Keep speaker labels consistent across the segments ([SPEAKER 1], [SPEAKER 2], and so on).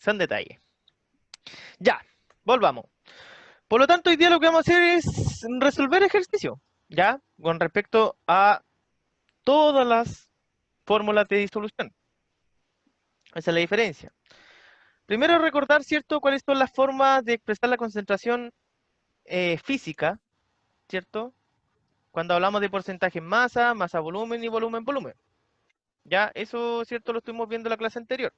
[SPEAKER 1] Son detalles. Ya, volvamos. Por lo tanto, hoy día lo que vamos a hacer es resolver ejercicio, ¿ya? Con respecto a todas las fórmulas de disolución. Esa es la diferencia. Primero recordar, ¿cierto?, cuáles son las formas de expresar la concentración física, ¿cierto? Cuando hablamos de porcentaje en masa, masa volumen y volumen volumen. Ya, eso, ¿cierto?, lo estuvimos viendo en la clase anterior.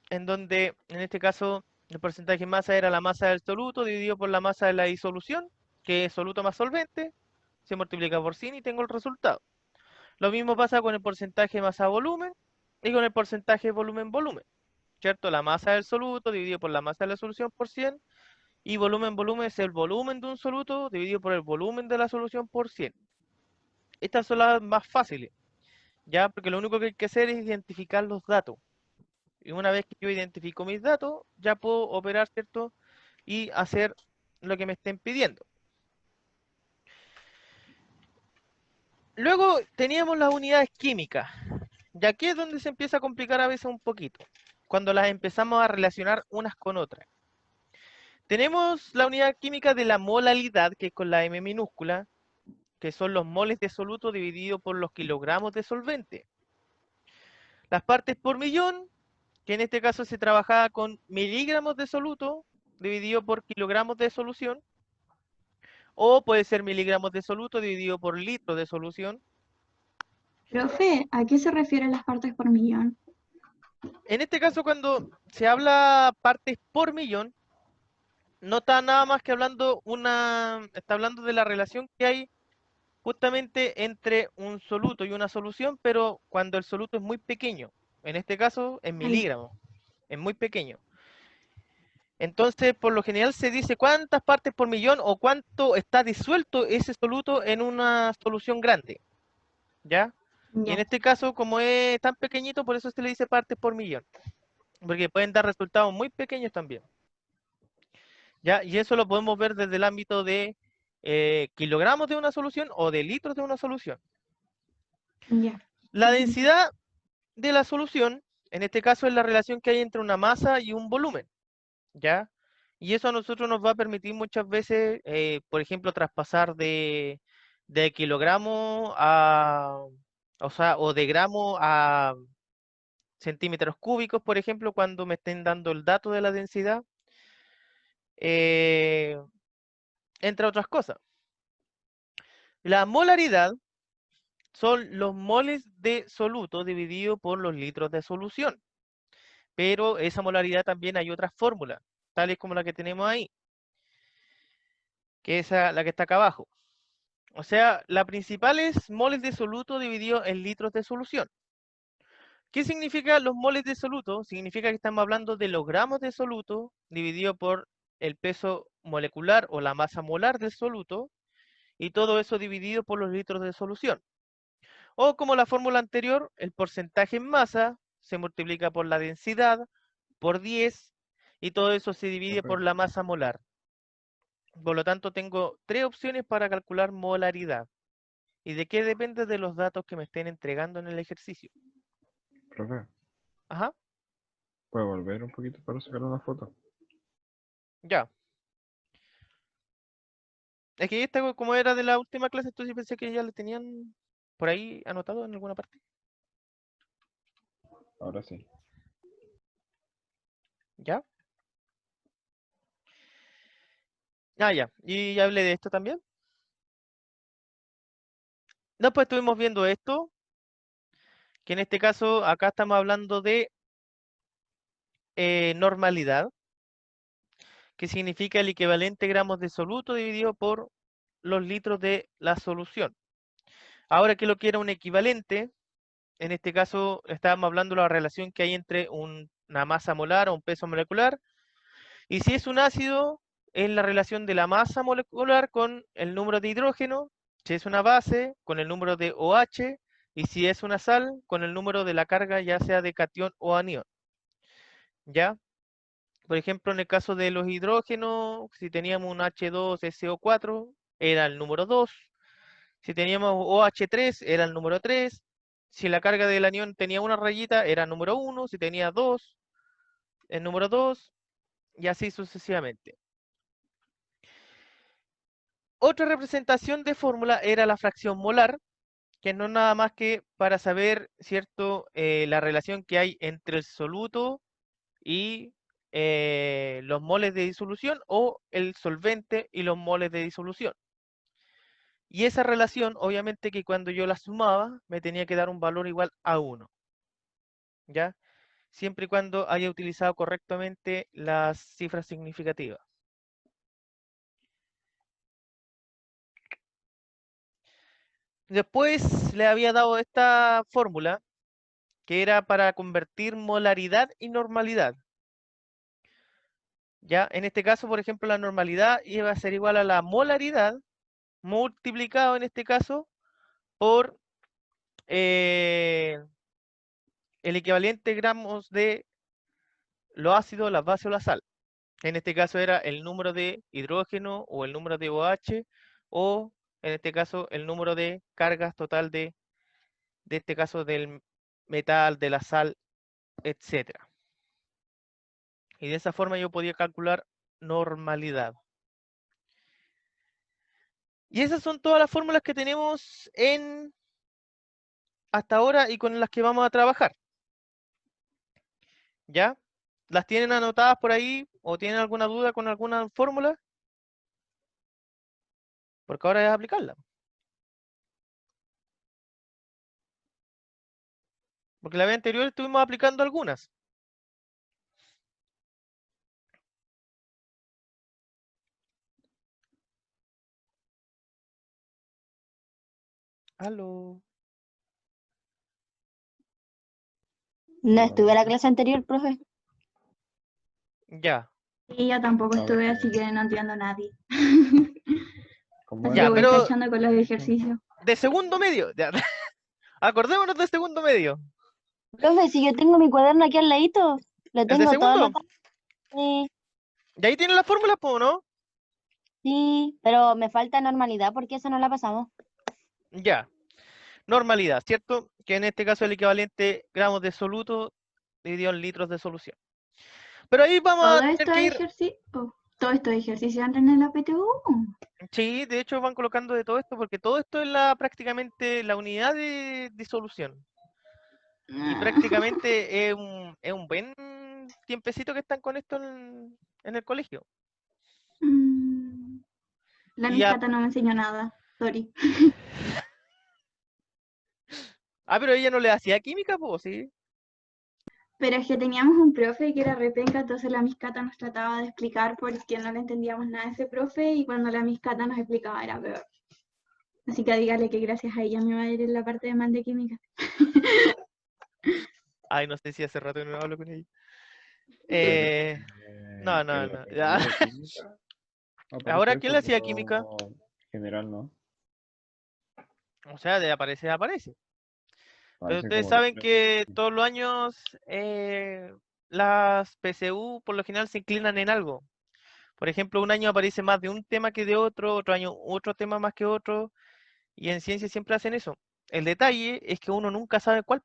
[SPEAKER 1] En donde, en este caso, el porcentaje en masa era la masa del soluto dividido por la masa de la disolución, que es soluto más solvente, se multiplica por 100 y tengo el resultado. Lo mismo pasa con el porcentaje masa-volumen y con el porcentaje volumen-volumen, ¿cierto? La masa del soluto dividido por la masa de la solución por 100 y volumen-volumen es el volumen de un soluto dividido por el volumen de la solución por 100. Estas son las más fáciles, ¿ya? Porque lo único que hay que hacer es identificar los datos. Y una vez que yo identifico mis datos, ya puedo operar, ¿cierto? Y hacer lo que me estén pidiendo. Luego teníamos las unidades químicas. Y aquí es donde se empieza a complicar a veces un poquito, cuando las empezamos a relacionar unas con otras. Tenemos la unidad química de la molalidad, que es con la M minúscula, que son los moles de soluto dividido por los kilogramos de solvente. Las partes por millón, que en este caso se trabajaba con miligramos de soluto dividido por kilogramos de solución, o puede ser miligramos de soluto dividido por litro de solución.
[SPEAKER 2] Profe, ¿a qué se refieren las partes por millón?
[SPEAKER 1] En este caso, cuando se habla partes por millón, no está nada más que está hablando de la relación que hay justamente entre un soluto y una solución, pero cuando el soluto es muy pequeño, en este caso en
[SPEAKER 2] Vale.
[SPEAKER 1] miligramos, es muy pequeño. Entonces, por lo general se dice cuántas partes por millón o cuánto está disuelto ese soluto en una solución grande, ¿ya? Y en
[SPEAKER 2] Ya.
[SPEAKER 1] este caso, como es tan pequeñito, por eso se le dice partes por millón, porque pueden dar resultados muy pequeños también, ¿ya? Y eso lo podemos ver desde el ámbito de kilogramos de una solución o de litros de una solución.
[SPEAKER 2] Ya.
[SPEAKER 1] La densidad de la solución, en este caso, es la relación que hay entre una masa y un volumen, ¿ya? Y eso a nosotros nos va a permitir muchas veces, por ejemplo, traspasar de kilogramo o de gramo a centímetros cúbicos, por ejemplo, cuando me estén dando el dato de la densidad, eh, entre otras cosas. La molaridad son los moles de soluto dividido por los litros de solución. Pero esa molaridad también hay otras fórmulas, tales como la que tenemos ahí, que es la que está acá abajo. O sea, la principal es moles de soluto dividido en litros de solución. ¿Qué significa los moles de soluto? Significa que estamos hablando de los gramos de soluto dividido por el peso molecular o la masa molar del soluto, y todo eso dividido por los litros de solución. O como la fórmula anterior, el porcentaje en masa se multiplica por la densidad, por 10, y todo eso se divide por
[SPEAKER 3] Profe,
[SPEAKER 1] la masa molar. Por lo tanto, tengo tres opciones para calcular molaridad. ¿Y de qué depende? De los datos que me estén entregando en el ejercicio.
[SPEAKER 3] profe,
[SPEAKER 1] Ajá,
[SPEAKER 3] ¿puedo volver un poquito para sacar una foto?
[SPEAKER 1] ya. Es que esta, como era de la última clase, entonces pensé que ya le tenían por ahí anotado en alguna parte.
[SPEAKER 3] Ahora sí.
[SPEAKER 1] ¿Ya? Ah, ya. Y ya hablé de esto también. Después estuvimos viendo esto, que en este caso acá estamos hablando de normalidad, que significa el equivalente gramos de soluto dividido por los litros de la solución. Ahora que lo quiera un equivalente, en este caso estábamos hablando de la relación que hay entre una masa molar o un peso molecular, y si es un ácido, es la relación de la masa molecular con el número de hidrógeno, si es una base, con el número de OH, y si es una sal, con el número de la carga, ya sea de cation o anión. ¿Ya? Por ejemplo, en el caso de los hidrógenos, si teníamos un H2SO4, era el número 2. Si teníamos OH3, era el número 3. Si la carga del anión tenía una rayita, era el número 1. Si tenía 2, el número 2 y así sucesivamente. Otra representación de fórmula era la fracción molar, que no es nada más que para saber, ¿cierto?, la relación que hay entre el soluto y los moles de disolución o el solvente y los moles de disolución. Y esa relación, obviamente que cuando yo la sumaba, me tenía que dar un valor igual a 1. ¿Ya? Siempre y cuando haya utilizado correctamente las cifras significativas. Después le había dado esta fórmula, que era para convertir molaridad y normalidad. ¿Ya? En este caso, por ejemplo, la normalidad iba a ser igual a la molaridad multiplicado en este caso por el equivalente gramos de los ácidos, las bases o la sal. En este caso era el número de hidrógeno o el número de OH o en este caso el número de cargas total de este caso del metal, de la sal, etcétera. Y de esa forma yo podía calcular normalidad. Y esas son todas las fórmulas que tenemos en hasta ahora y con las que vamos a trabajar. ¿Ya? ¿Las tienen anotadas por ahí o tienen alguna duda con alguna fórmula? Porque ahora es aplicarla. Porque la vez anterior estuvimos aplicando algunas. Aló.
[SPEAKER 4] No estuve en la clase anterior, profe.
[SPEAKER 1] Ya.
[SPEAKER 2] Y yo tampoco
[SPEAKER 3] A ver,
[SPEAKER 2] estuve, así que no entiendo a nadie.
[SPEAKER 3] ¿cómo
[SPEAKER 2] Así
[SPEAKER 1] Ya,
[SPEAKER 2] que
[SPEAKER 3] era?
[SPEAKER 2] voy
[SPEAKER 1] pero
[SPEAKER 2] cachando con los ejercicios.
[SPEAKER 1] de segundo medio. Ya. Acordémonos de segundo medio.
[SPEAKER 4] Profe, si yo tengo mi cuaderno aquí al ladito, lo
[SPEAKER 1] ¿El de
[SPEAKER 4] tengo todo
[SPEAKER 1] segundo?
[SPEAKER 4] anotado. Sí,
[SPEAKER 1] Y ahí tienen las fórmulas, ¿no?
[SPEAKER 4] sí, pero me falta normalidad porque esa no la pasamos.
[SPEAKER 1] Ya. Normalidad, ¿cierto? Que en este caso es el equivalente gramos de soluto dividido en litros de solución. Pero ahí vamos a tener que ir.
[SPEAKER 2] Todos estos ejercicios entran en la PTU.
[SPEAKER 1] Sí, de hecho van colocando de todo esto porque todo esto es prácticamente la unidad de disolución. Y prácticamente es un buen tiempecito que están con esto en el colegio.
[SPEAKER 2] La
[SPEAKER 1] Y
[SPEAKER 2] miscata no me enseñó nada. Sorry.
[SPEAKER 1] pero ella no le hacía química, pues, sí.
[SPEAKER 2] Pero es que teníamos un profe que era repenca, entonces la miscata nos trataba de explicar porque no le entendíamos nada a ese profe y cuando la miscata nos explicaba era peor. Así que dígale que gracias a ella me va a ir en la parte de man de química.
[SPEAKER 1] Ay, no sé si hace rato que no hablo con ella. No, no,
[SPEAKER 3] En la
[SPEAKER 1] no. Ya.
[SPEAKER 3] PTU de química
[SPEAKER 1] Ahora,
[SPEAKER 3] aparece
[SPEAKER 1] ¿quién le
[SPEAKER 3] eso,
[SPEAKER 1] hacía química?
[SPEAKER 3] pero general no.
[SPEAKER 1] O sea, de aparecer, aparece. Pero
[SPEAKER 3] Aparece
[SPEAKER 1] ustedes
[SPEAKER 3] como los
[SPEAKER 1] saben
[SPEAKER 3] precios.
[SPEAKER 1] que todos los años las PSU por lo general se inclinan en algo. Por ejemplo, un año aparece más de un tema que de otro año otro tema más que otro, y en ciencia siempre hacen eso. El detalle es que uno nunca sabe cuál.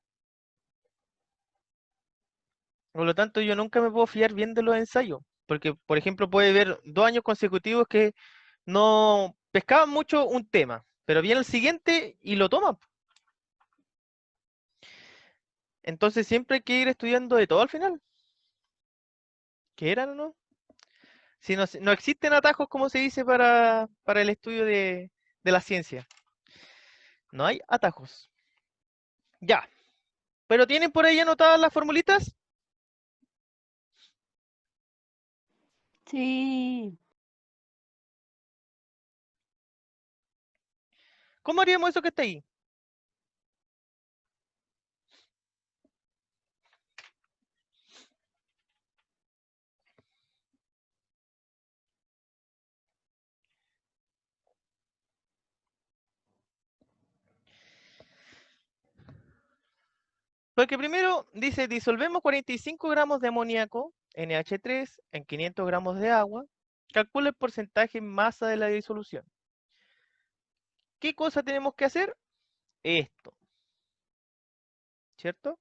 [SPEAKER 1] Por lo tanto, yo nunca me puedo fiar bien de los ensayos, porque, por ejemplo, puede haber 2 años consecutivos que no pescaban mucho un tema, pero viene el siguiente y lo toman. Entonces siempre hay que ir estudiando de todo al final. ¿Qué eran o no? Si no existen atajos, como se dice, para el estudio de la ciencia. No hay atajos. Ya. ¿Pero tienen por ahí anotadas las formulitas?
[SPEAKER 4] Sí.
[SPEAKER 1] ¿Cómo haríamos eso que está ahí? Porque primero dice, disolvemos 45 gramos de amoníaco, NH3, en 500 gramos de agua. Calcula el porcentaje en masa de la disolución. ¿Qué cosa tenemos que hacer? Esto. ¿Cierto?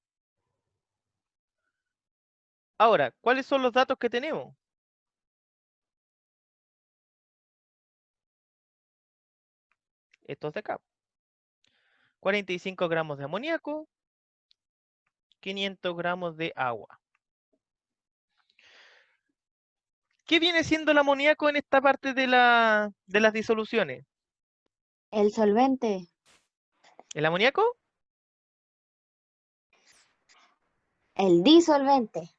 [SPEAKER 1] Ahora, ¿cuáles son los datos que tenemos? Estos de acá. 45 gramos de amoníaco, 500 gramos de agua. ¿Qué viene siendo el amoníaco en esta parte de las disoluciones?
[SPEAKER 4] El solvente.
[SPEAKER 1] ¿El amoníaco?
[SPEAKER 4] El disolvente.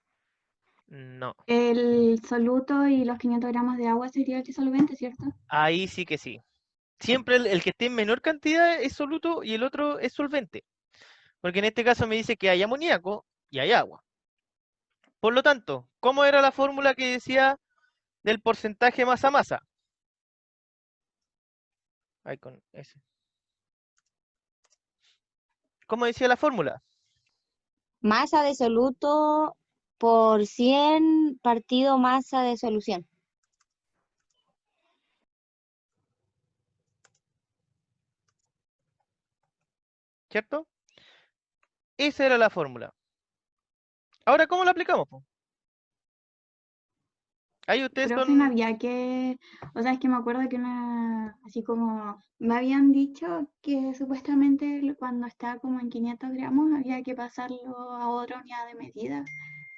[SPEAKER 1] No.
[SPEAKER 2] El soluto y los 500 gramos de agua sería el disolvente, ¿cierto?
[SPEAKER 1] Ahí sí que sí. Siempre el que esté en menor cantidad es soluto y el otro es solvente. Porque en este caso me dice que hay amoníaco y hay agua. Por lo tanto, ¿cómo era la fórmula que decía del porcentaje masa-masa? Ahí con ese. ¿Cómo decía la fórmula?
[SPEAKER 4] Masa de soluto por 100 partido masa de solución.
[SPEAKER 1] ¿Cierto? Esa era la fórmula. Ahora, ¿cómo la aplicamos, po? Ahí ustedes
[SPEAKER 2] Profe, no
[SPEAKER 1] son...
[SPEAKER 2] había que, o sea, es que me acuerdo que así como me habían dicho que supuestamente cuando está como en 500 gramos había que pasarlo a otra unidad de medida.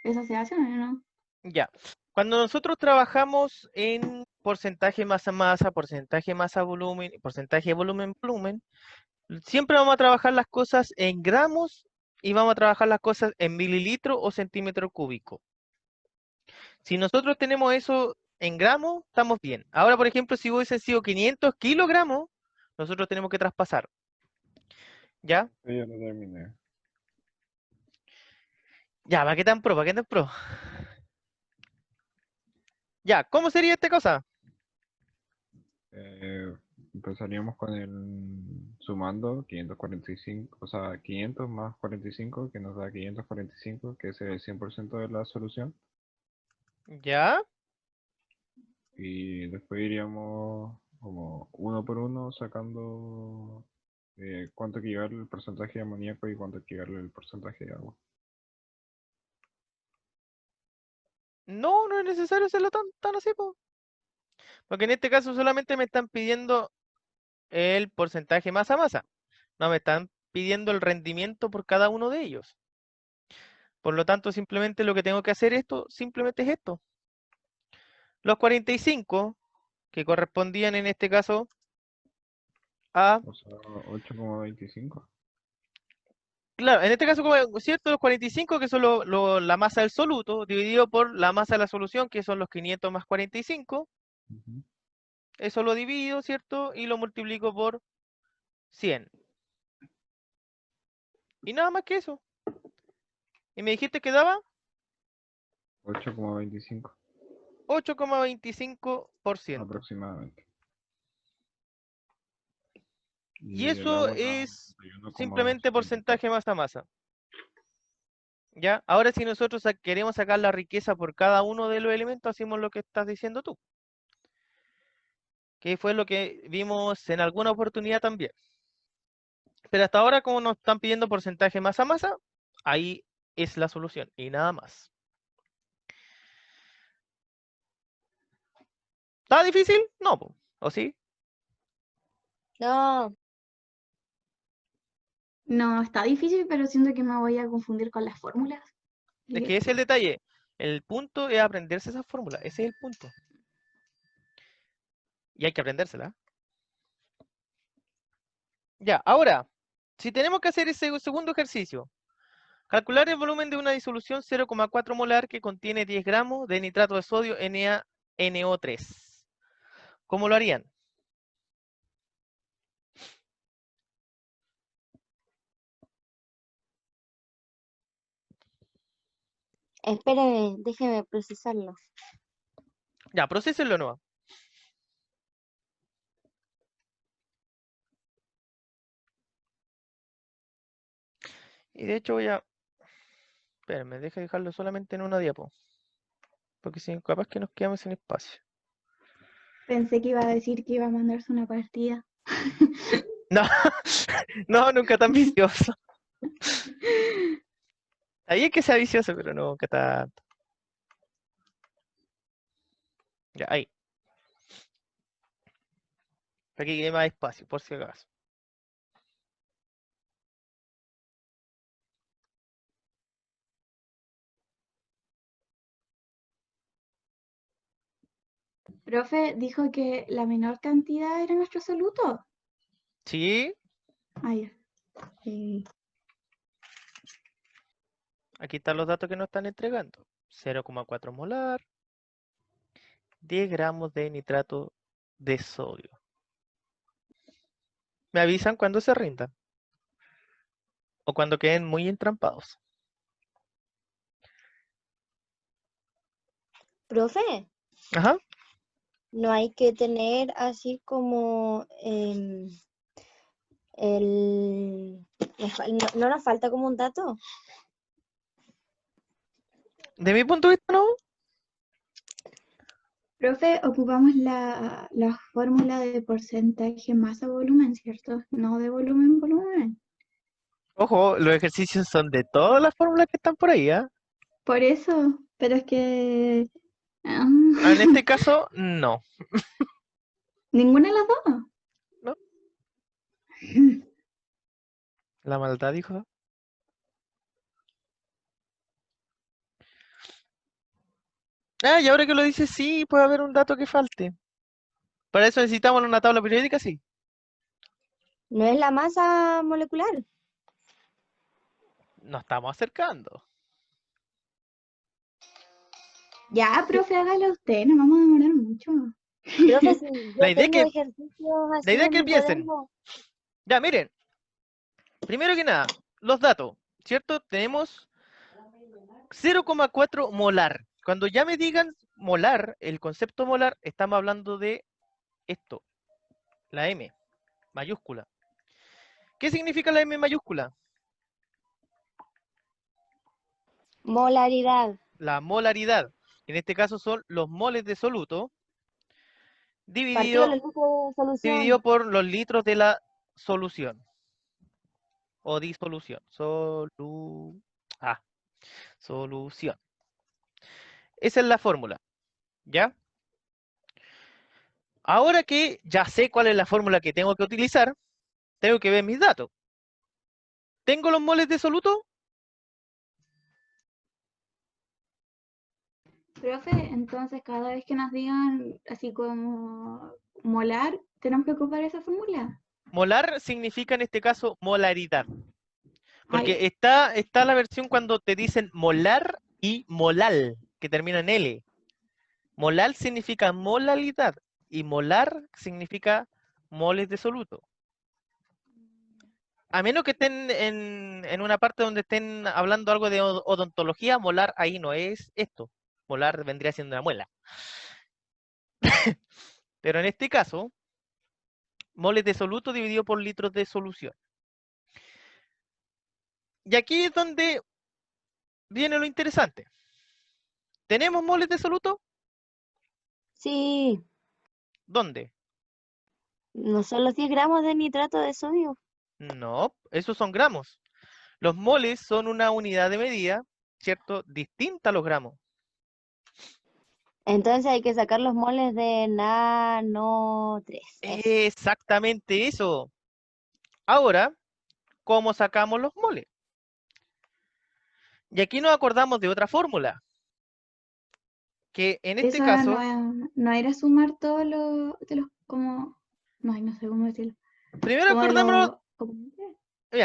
[SPEAKER 2] ¿Eso se hace o no?
[SPEAKER 1] Ya. Cuando nosotros trabajamos en porcentaje masa-masa, porcentaje masa-volumen, porcentaje volumen-volumen, siempre vamos a trabajar las cosas en gramos y vamos a trabajar las cosas en mililitro o centímetro cúbico. Si nosotros tenemos eso en gramos, estamos bien. Ahora, por ejemplo, si hubiesen sido 500 kilogramos, nosotros tenemos que traspasar. ¿Ya?
[SPEAKER 3] Yo ya lo terminé.
[SPEAKER 1] Ya, ¿para qué tan pro? ¿Para qué tan pro? Ya, ¿cómo sería esta cosa?
[SPEAKER 3] Empezaríamos con el sumando 545, o sea, 500 más 45, que nos da 545, que es el 100% de la solución.
[SPEAKER 1] ¿Ya?
[SPEAKER 3] Y después iríamos como uno por uno sacando cuánto equivale el porcentaje de amoníaco y cuánto equivale el porcentaje de agua.
[SPEAKER 1] No, no es necesario hacerlo tan así, po. Porque en este caso solamente me están pidiendo el porcentaje masa-masa. No me están pidiendo el rendimiento por cada uno de ellos. Por lo tanto, simplemente lo que tengo que hacer simplemente es esto. Los 45, que correspondían en este caso a,
[SPEAKER 3] O sea, 8,25.
[SPEAKER 1] claro, en este caso, ¿cierto? Los 45, que son la masa del soluto, dividido por la masa de la solución, que son los 500 más 45.
[SPEAKER 3] Ujú.
[SPEAKER 1] Eso lo divido, ¿cierto? Y lo multiplico por 100. Y nada más que eso. Y me dijiste que daba
[SPEAKER 3] 8,25
[SPEAKER 1] 8,25%.
[SPEAKER 3] aproximadamente.
[SPEAKER 1] Y
[SPEAKER 3] Y el
[SPEAKER 1] eso
[SPEAKER 3] agua da
[SPEAKER 1] es simplemente
[SPEAKER 3] 91,74.
[SPEAKER 1] porcentaje masa-masa. ¿Ya? Ahora si nosotros queremos sacar la riqueza por cada uno de los elementos, hacemos lo que estás diciendo tú. Que fue lo que vimos en alguna oportunidad también. Pero hasta ahora, como nos están pidiendo porcentaje masa-masa, ahí es la solución y nada más. ¿Está difícil? No, po. ¿O sí?
[SPEAKER 4] No,
[SPEAKER 2] No, está difícil, pero siento que me voy a confundir con las fórmulas.
[SPEAKER 1] Es que ese es el detalle. El punto es aprenderse esa fórmula. Ese es el punto. Y hay que aprendérsela. Ya, ahora, si tenemos que hacer ese segundo ejercicio, calcular el volumen de una disolución 0,4 molar que contiene 10 gramos de nitrato de sodio NaNO3. ¿Cómo lo harían?
[SPEAKER 4] espere, déjeme procesarlo.
[SPEAKER 1] Ya, procesenlo nuevo. Y de hecho voy a... Espérenme, deje dejarlo solamente en una diapo. Porque si capaz que nos quedamos sin espacio.
[SPEAKER 2] Pensé que iba a decir que iba a mandarse una partida.
[SPEAKER 1] No, no, nunca tan vicioso. Ahí es que sea vicioso, pero no, nunca tanto. Ya, ahí. Para que quede más espacio, por si acaso.
[SPEAKER 2] Profe dijo que la menor cantidad era nuestro soluto.
[SPEAKER 1] Sí,
[SPEAKER 2] Ah, ya.
[SPEAKER 1] aquí están los datos que nos están entregando. 0,4 molar, 10 gramos de nitrato de sodio. Me avisan cuando se rindan. O cuando queden muy entrampados.
[SPEAKER 4] Profe,
[SPEAKER 1] Ajá.
[SPEAKER 4] no hay que tener así como no nos falta como un dato.
[SPEAKER 1] De mi punto de vista, no.
[SPEAKER 2] Profe, ocupamos la fórmula de porcentaje masa-volumen, ¿cierto? No de volumen-volumen.
[SPEAKER 1] Ojo, los ejercicios son de todas las fórmulas que están por ahí, ¿ah?
[SPEAKER 2] Por eso, pero es que...
[SPEAKER 1] En este caso, no.
[SPEAKER 2] Ninguna de las dos.
[SPEAKER 1] No. La maldad, dijo. Ah, y ahora que lo dices, sí, puede haber un dato que falte. Para eso necesitamos una tabla periódica, sí.
[SPEAKER 4] ¿No es la masa molecular?
[SPEAKER 1] Nos estamos acercando.
[SPEAKER 2] Ya, profe, hágalo usted, nos vamos a demorar mucho.
[SPEAKER 4] Profe, si
[SPEAKER 1] La
[SPEAKER 4] yo
[SPEAKER 1] idea
[SPEAKER 4] tengo
[SPEAKER 1] que,
[SPEAKER 4] ejercicios
[SPEAKER 1] la
[SPEAKER 4] así
[SPEAKER 1] idea
[SPEAKER 4] en
[SPEAKER 1] que
[SPEAKER 4] mi
[SPEAKER 1] piensen.
[SPEAKER 4] cuaderno.
[SPEAKER 1] Ya, miren. Primero que nada, los datos, ¿cierto? Tenemos 0,4 molar. Cuando ya me digan molar, el concepto molar, estamos hablando de esto, la M mayúscula. ¿Qué significa la M mayúscula?
[SPEAKER 4] Molaridad.
[SPEAKER 1] La molaridad. En este caso son los moles de soluto
[SPEAKER 4] Partido de
[SPEAKER 1] dividido,
[SPEAKER 4] los litros de
[SPEAKER 1] dividido
[SPEAKER 4] solución.
[SPEAKER 1] por los litros de la solución o disolución. Solución. Esa es la fórmula, ¿ya? Ahora que ya sé cuál es la fórmula que tengo que utilizar, tengo que ver mis datos. ¿Tengo los moles de soluto?
[SPEAKER 2] Profe, entonces cada vez que nos digan así como molar, tenemos que ocupar esa fórmula.
[SPEAKER 1] Molar significa en este caso molaridad.
[SPEAKER 2] Ah, ya.
[SPEAKER 1] Porque está la versión cuando te dicen molar y molal, que termina en L. Molal significa molalidad y molar significa moles de soluto. A menos que estén en una parte donde estén hablando algo de odontología, molar ahí no es esto. Molar vendría siendo una muela. Pero en este caso, moles de soluto dividido por litros de solución. Y aquí es donde viene lo interesante. ¿Tenemos moles de soluto?
[SPEAKER 4] Sí,
[SPEAKER 1] ¿Dónde?
[SPEAKER 4] no son los 10 gramos de nitrato de sodio.
[SPEAKER 1] No, esos son gramos. Los moles son una unidad de medida, ¿cierto? Distinta a los gramos.
[SPEAKER 4] Entonces hay que sacar los moles de nano 3.
[SPEAKER 1] Exactamente eso. Ahora, ¿cómo sacamos los moles? Y aquí nos acordamos de otra fórmula, que en este
[SPEAKER 2] Esa
[SPEAKER 1] caso,
[SPEAKER 2] no era sumar todos los como, no sé cómo decirlo.
[SPEAKER 1] primero
[SPEAKER 2] Como de
[SPEAKER 1] acordémonos,
[SPEAKER 2] los, como-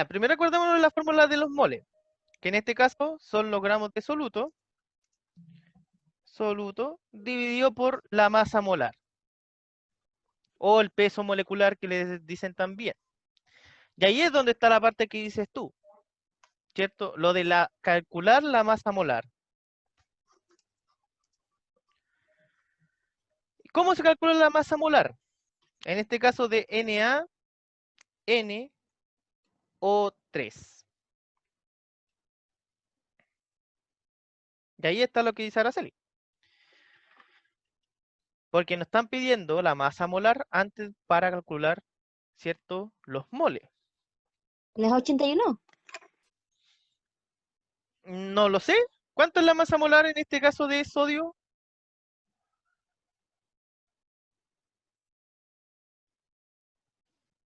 [SPEAKER 1] primero acordémonos de la fórmula de los moles, que en este caso son los gramos de soluto dividido por la masa molar, o el peso molecular que les dicen también. Y ahí es donde está la parte que dices tú, ¿cierto? Lo de calcular la masa molar. ¿Cómo se calcula la masa molar? En este caso de NaNO3. Y ahí está lo que dice Araceli. Porque nos están pidiendo la masa molar antes para calcular, ¿cierto? Los moles.
[SPEAKER 4] ¿No es 81?
[SPEAKER 1] No lo sé. ¿Cuánto es la masa molar en este caso de sodio?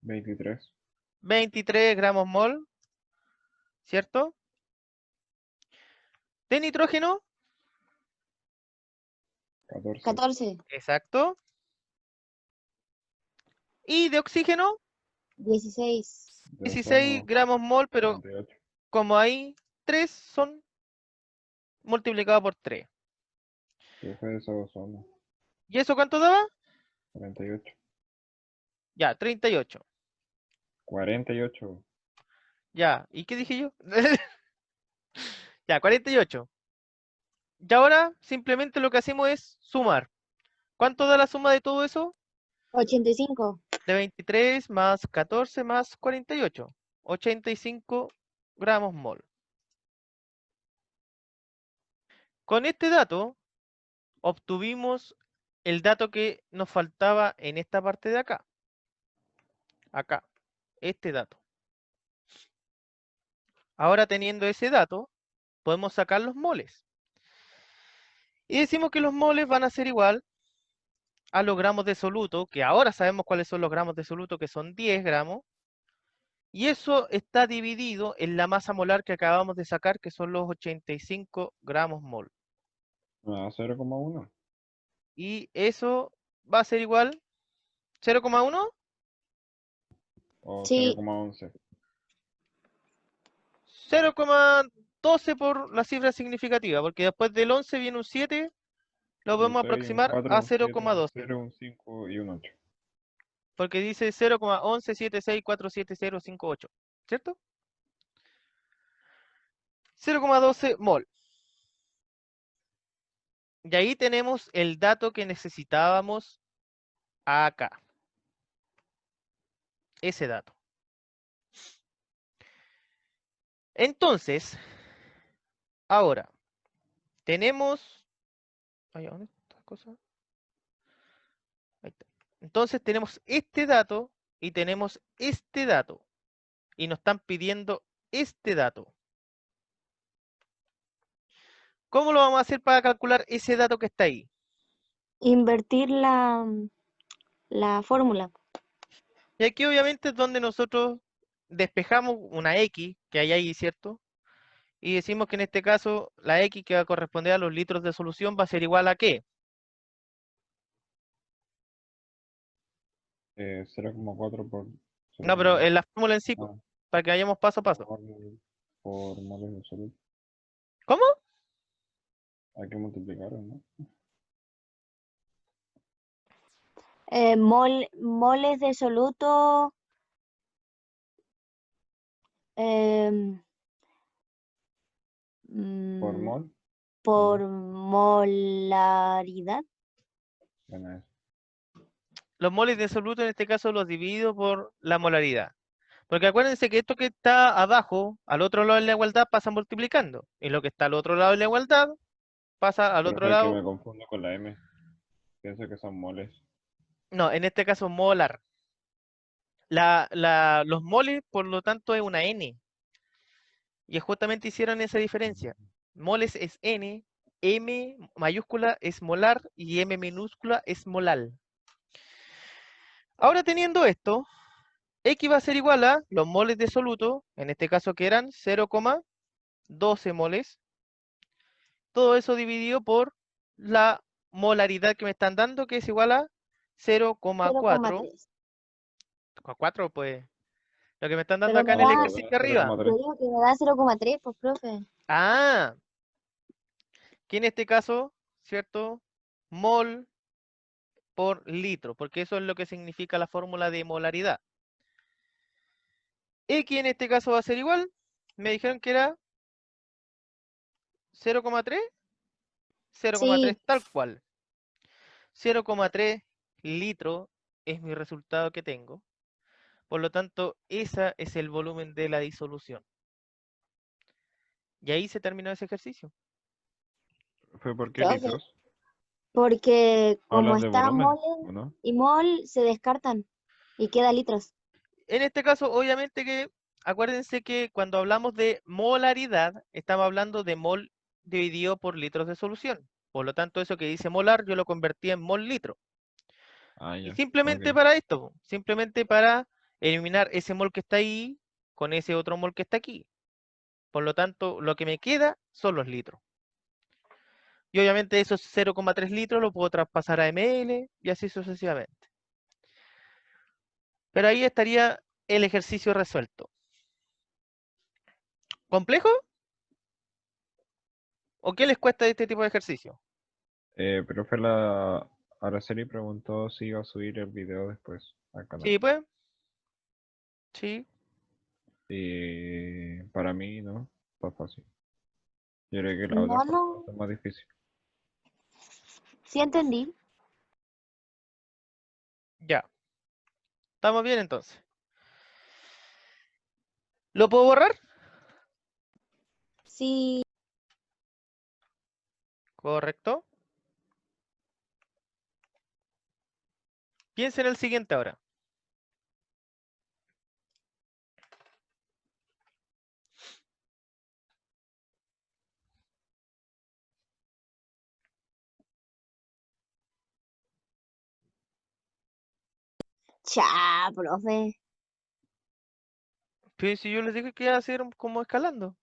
[SPEAKER 3] 23.
[SPEAKER 1] 23 gramos mol, ¿cierto? De nitrógeno,
[SPEAKER 3] 14.
[SPEAKER 4] 14,
[SPEAKER 1] exacto. Y de oxígeno,
[SPEAKER 4] 16.
[SPEAKER 3] De
[SPEAKER 1] 16
[SPEAKER 3] ozono,
[SPEAKER 1] gramos mol, pero
[SPEAKER 3] 48.
[SPEAKER 1] como hay 3, son multiplicados por 3.
[SPEAKER 3] Profe, de ozono,
[SPEAKER 1] ¿Y eso cuánto daba?
[SPEAKER 3] 48.
[SPEAKER 1] Ya, 38.
[SPEAKER 3] 48.
[SPEAKER 1] Ya, ¿y qué dije yo? Ya, 48. Y ahora simplemente lo que hacemos es sumar. ¿Cuánto da la suma de todo eso?
[SPEAKER 4] 85.
[SPEAKER 1] De 23 más 14 más 48. 85 gramos mol. Con este dato obtuvimos el dato que nos faltaba en esta parte de acá. Acá, este dato. Ahora teniendo ese dato, podemos sacar los moles. Y decimos que los moles van a ser igual a los gramos de soluto, que ahora sabemos cuáles son los gramos de soluto, que son 10 gramos. Y eso está dividido en la masa molar que acabamos de sacar, que son los 85 gramos mol.
[SPEAKER 3] 0,1.
[SPEAKER 1] Y eso va a ser igual 0,1,
[SPEAKER 3] O
[SPEAKER 4] Sí.
[SPEAKER 3] 0,11.
[SPEAKER 1] 0,12 por la cifra significativa, porque después del 11 viene un 7, lo
[SPEAKER 3] Un
[SPEAKER 1] podemos
[SPEAKER 3] 6, un
[SPEAKER 1] aproximar
[SPEAKER 3] 4,
[SPEAKER 1] a
[SPEAKER 3] un 7, un
[SPEAKER 1] 0,12,
[SPEAKER 3] 0, un 5 y un 8.
[SPEAKER 1] porque dice 0,117647058, ¿cierto? 0,12 mol. Y ahí tenemos el dato que necesitábamos acá. Ese dato. Entonces, ahora, tenemos... Ay, ¿dónde está la cosa? Ahí está. Entonces tenemos este dato y tenemos este dato. Y nos están pidiendo este dato. ¿Cómo lo vamos a hacer para calcular ese dato que está ahí?
[SPEAKER 4] Invertir la fórmula.
[SPEAKER 1] Y aquí obviamente es donde nosotros despejamos una X que hay ahí, ¿cierto? Y decimos que en este caso la X que va a corresponder a los litros de solución va a ser igual a ¿qué?
[SPEAKER 3] 0,4 por
[SPEAKER 1] No, pero
[SPEAKER 3] 0,4.
[SPEAKER 1] en la fórmula en sí,
[SPEAKER 3] Ah,
[SPEAKER 1] para que vayamos paso a paso.
[SPEAKER 3] por moles de soluto.
[SPEAKER 1] ¿Cómo?
[SPEAKER 3] Hay que multiplicarlo, ¿no?
[SPEAKER 4] Moles de soluto.
[SPEAKER 3] Por
[SPEAKER 4] mm,
[SPEAKER 3] mol.
[SPEAKER 4] por
[SPEAKER 3] ¿no?
[SPEAKER 4] molaridad.
[SPEAKER 3] Bueno, eso.
[SPEAKER 1] Los moles de soluto en este caso los divido por la molaridad. Porque acuérdense que esto que está abajo, al otro lado de la igualdad, pasa multiplicando. Y lo que está al otro lado de la igualdad, pasa al otro
[SPEAKER 3] Profe, que me
[SPEAKER 1] lado.
[SPEAKER 3] confundo con la M. Pienso que son moles.
[SPEAKER 1] No, en este caso molar. Los moles, por lo tanto, es una N. Y justamente hicieron esa diferencia. Moles es N, M mayúscula es molar y M minúscula es molal. Ahora teniendo esto, X va a ser igual a los moles de soluto, en este caso que eran 0,12 moles. Todo eso dividido por la molaridad que me están dando, que es igual a 0,4.
[SPEAKER 4] 0,3.
[SPEAKER 1] 4, pues, lo que me están dando
[SPEAKER 4] Pero
[SPEAKER 1] acá
[SPEAKER 4] me
[SPEAKER 1] en el
[SPEAKER 4] da,
[SPEAKER 1] ejercicio arriba.
[SPEAKER 3] 0,3.
[SPEAKER 4] yo digo que me da 0,3, pues, profe.
[SPEAKER 1] Ah, que en este caso, ¿cierto? Mol por litro, porque eso es lo que significa la fórmula de molaridad. X en este caso va a ser igual, me dijeron que era 0,3, 0,3
[SPEAKER 4] Sí,
[SPEAKER 1] tal cual. 0,3 litros es mi resultado que tengo. Por lo tanto, ese es el volumen de la disolución. Y ahí se terminó ese ejercicio.
[SPEAKER 3] ¿Fue por qué
[SPEAKER 4] profe,
[SPEAKER 3] litros?
[SPEAKER 4] porque como
[SPEAKER 3] ¿Hablas de
[SPEAKER 4] está
[SPEAKER 3] volumen
[SPEAKER 4] mol
[SPEAKER 3] o no?
[SPEAKER 4] y mol se descartan y queda litros.
[SPEAKER 1] En este caso, obviamente que, acuérdense que cuando hablamos de molaridad, estamos hablando de mol dividido por litros de solución. Por lo tanto, eso que dice molar, yo lo convertí en mol litro.
[SPEAKER 3] Ah,
[SPEAKER 1] Y
[SPEAKER 3] ya.
[SPEAKER 1] simplemente
[SPEAKER 3] Ok.
[SPEAKER 1] para esto, simplemente para eliminar ese mol que está ahí con ese otro mol que está aquí. Por lo tanto, lo que me queda son los litros. Y obviamente esos 0,3 litros lo puedo traspasar a ml y así sucesivamente. Pero ahí estaría el ejercicio resuelto. ¿Complejo? ¿O qué les cuesta este tipo de ejercicio?
[SPEAKER 3] Profe, Araceli preguntó si iba a subir el video después al canal.
[SPEAKER 1] Sí, pues. Sí.
[SPEAKER 3] Y para mí no, está fácil. Yo creo que la
[SPEAKER 4] No,
[SPEAKER 3] otra parte
[SPEAKER 4] no,
[SPEAKER 3] está más difícil.
[SPEAKER 4] sí entendí.
[SPEAKER 1] Ya. ¿Estamos bien entonces? ¿Lo puedo borrar?
[SPEAKER 4] Sí,
[SPEAKER 1] Correcto. Piensa en el siguiente ahora.
[SPEAKER 4] cha, profe.
[SPEAKER 1] Pero si yo les dije que iba a hacer como escalando.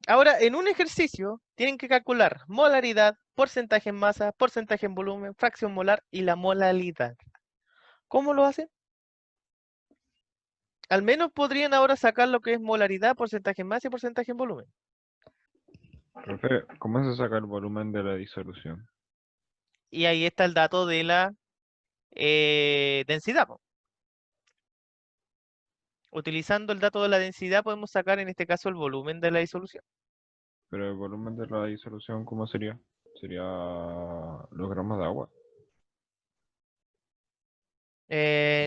[SPEAKER 1] Ahora, en un ejercicio, tienen que calcular molaridad, porcentaje en masa, porcentaje en volumen, fracción molar y la molalidad. ¿Cómo lo hacen? Al menos podrían ahora sacar lo que es molaridad, porcentaje en masa y porcentaje en volumen.
[SPEAKER 3] Profe, ¿cómo se saca el volumen de la disolución?
[SPEAKER 1] Y ahí está el dato de la densidad, po. Utilizando el dato de la densidad podemos sacar en este caso el volumen de la disolución.
[SPEAKER 3] Pero el volumen de la disolución, ¿cómo sería? Sería los gramos de agua.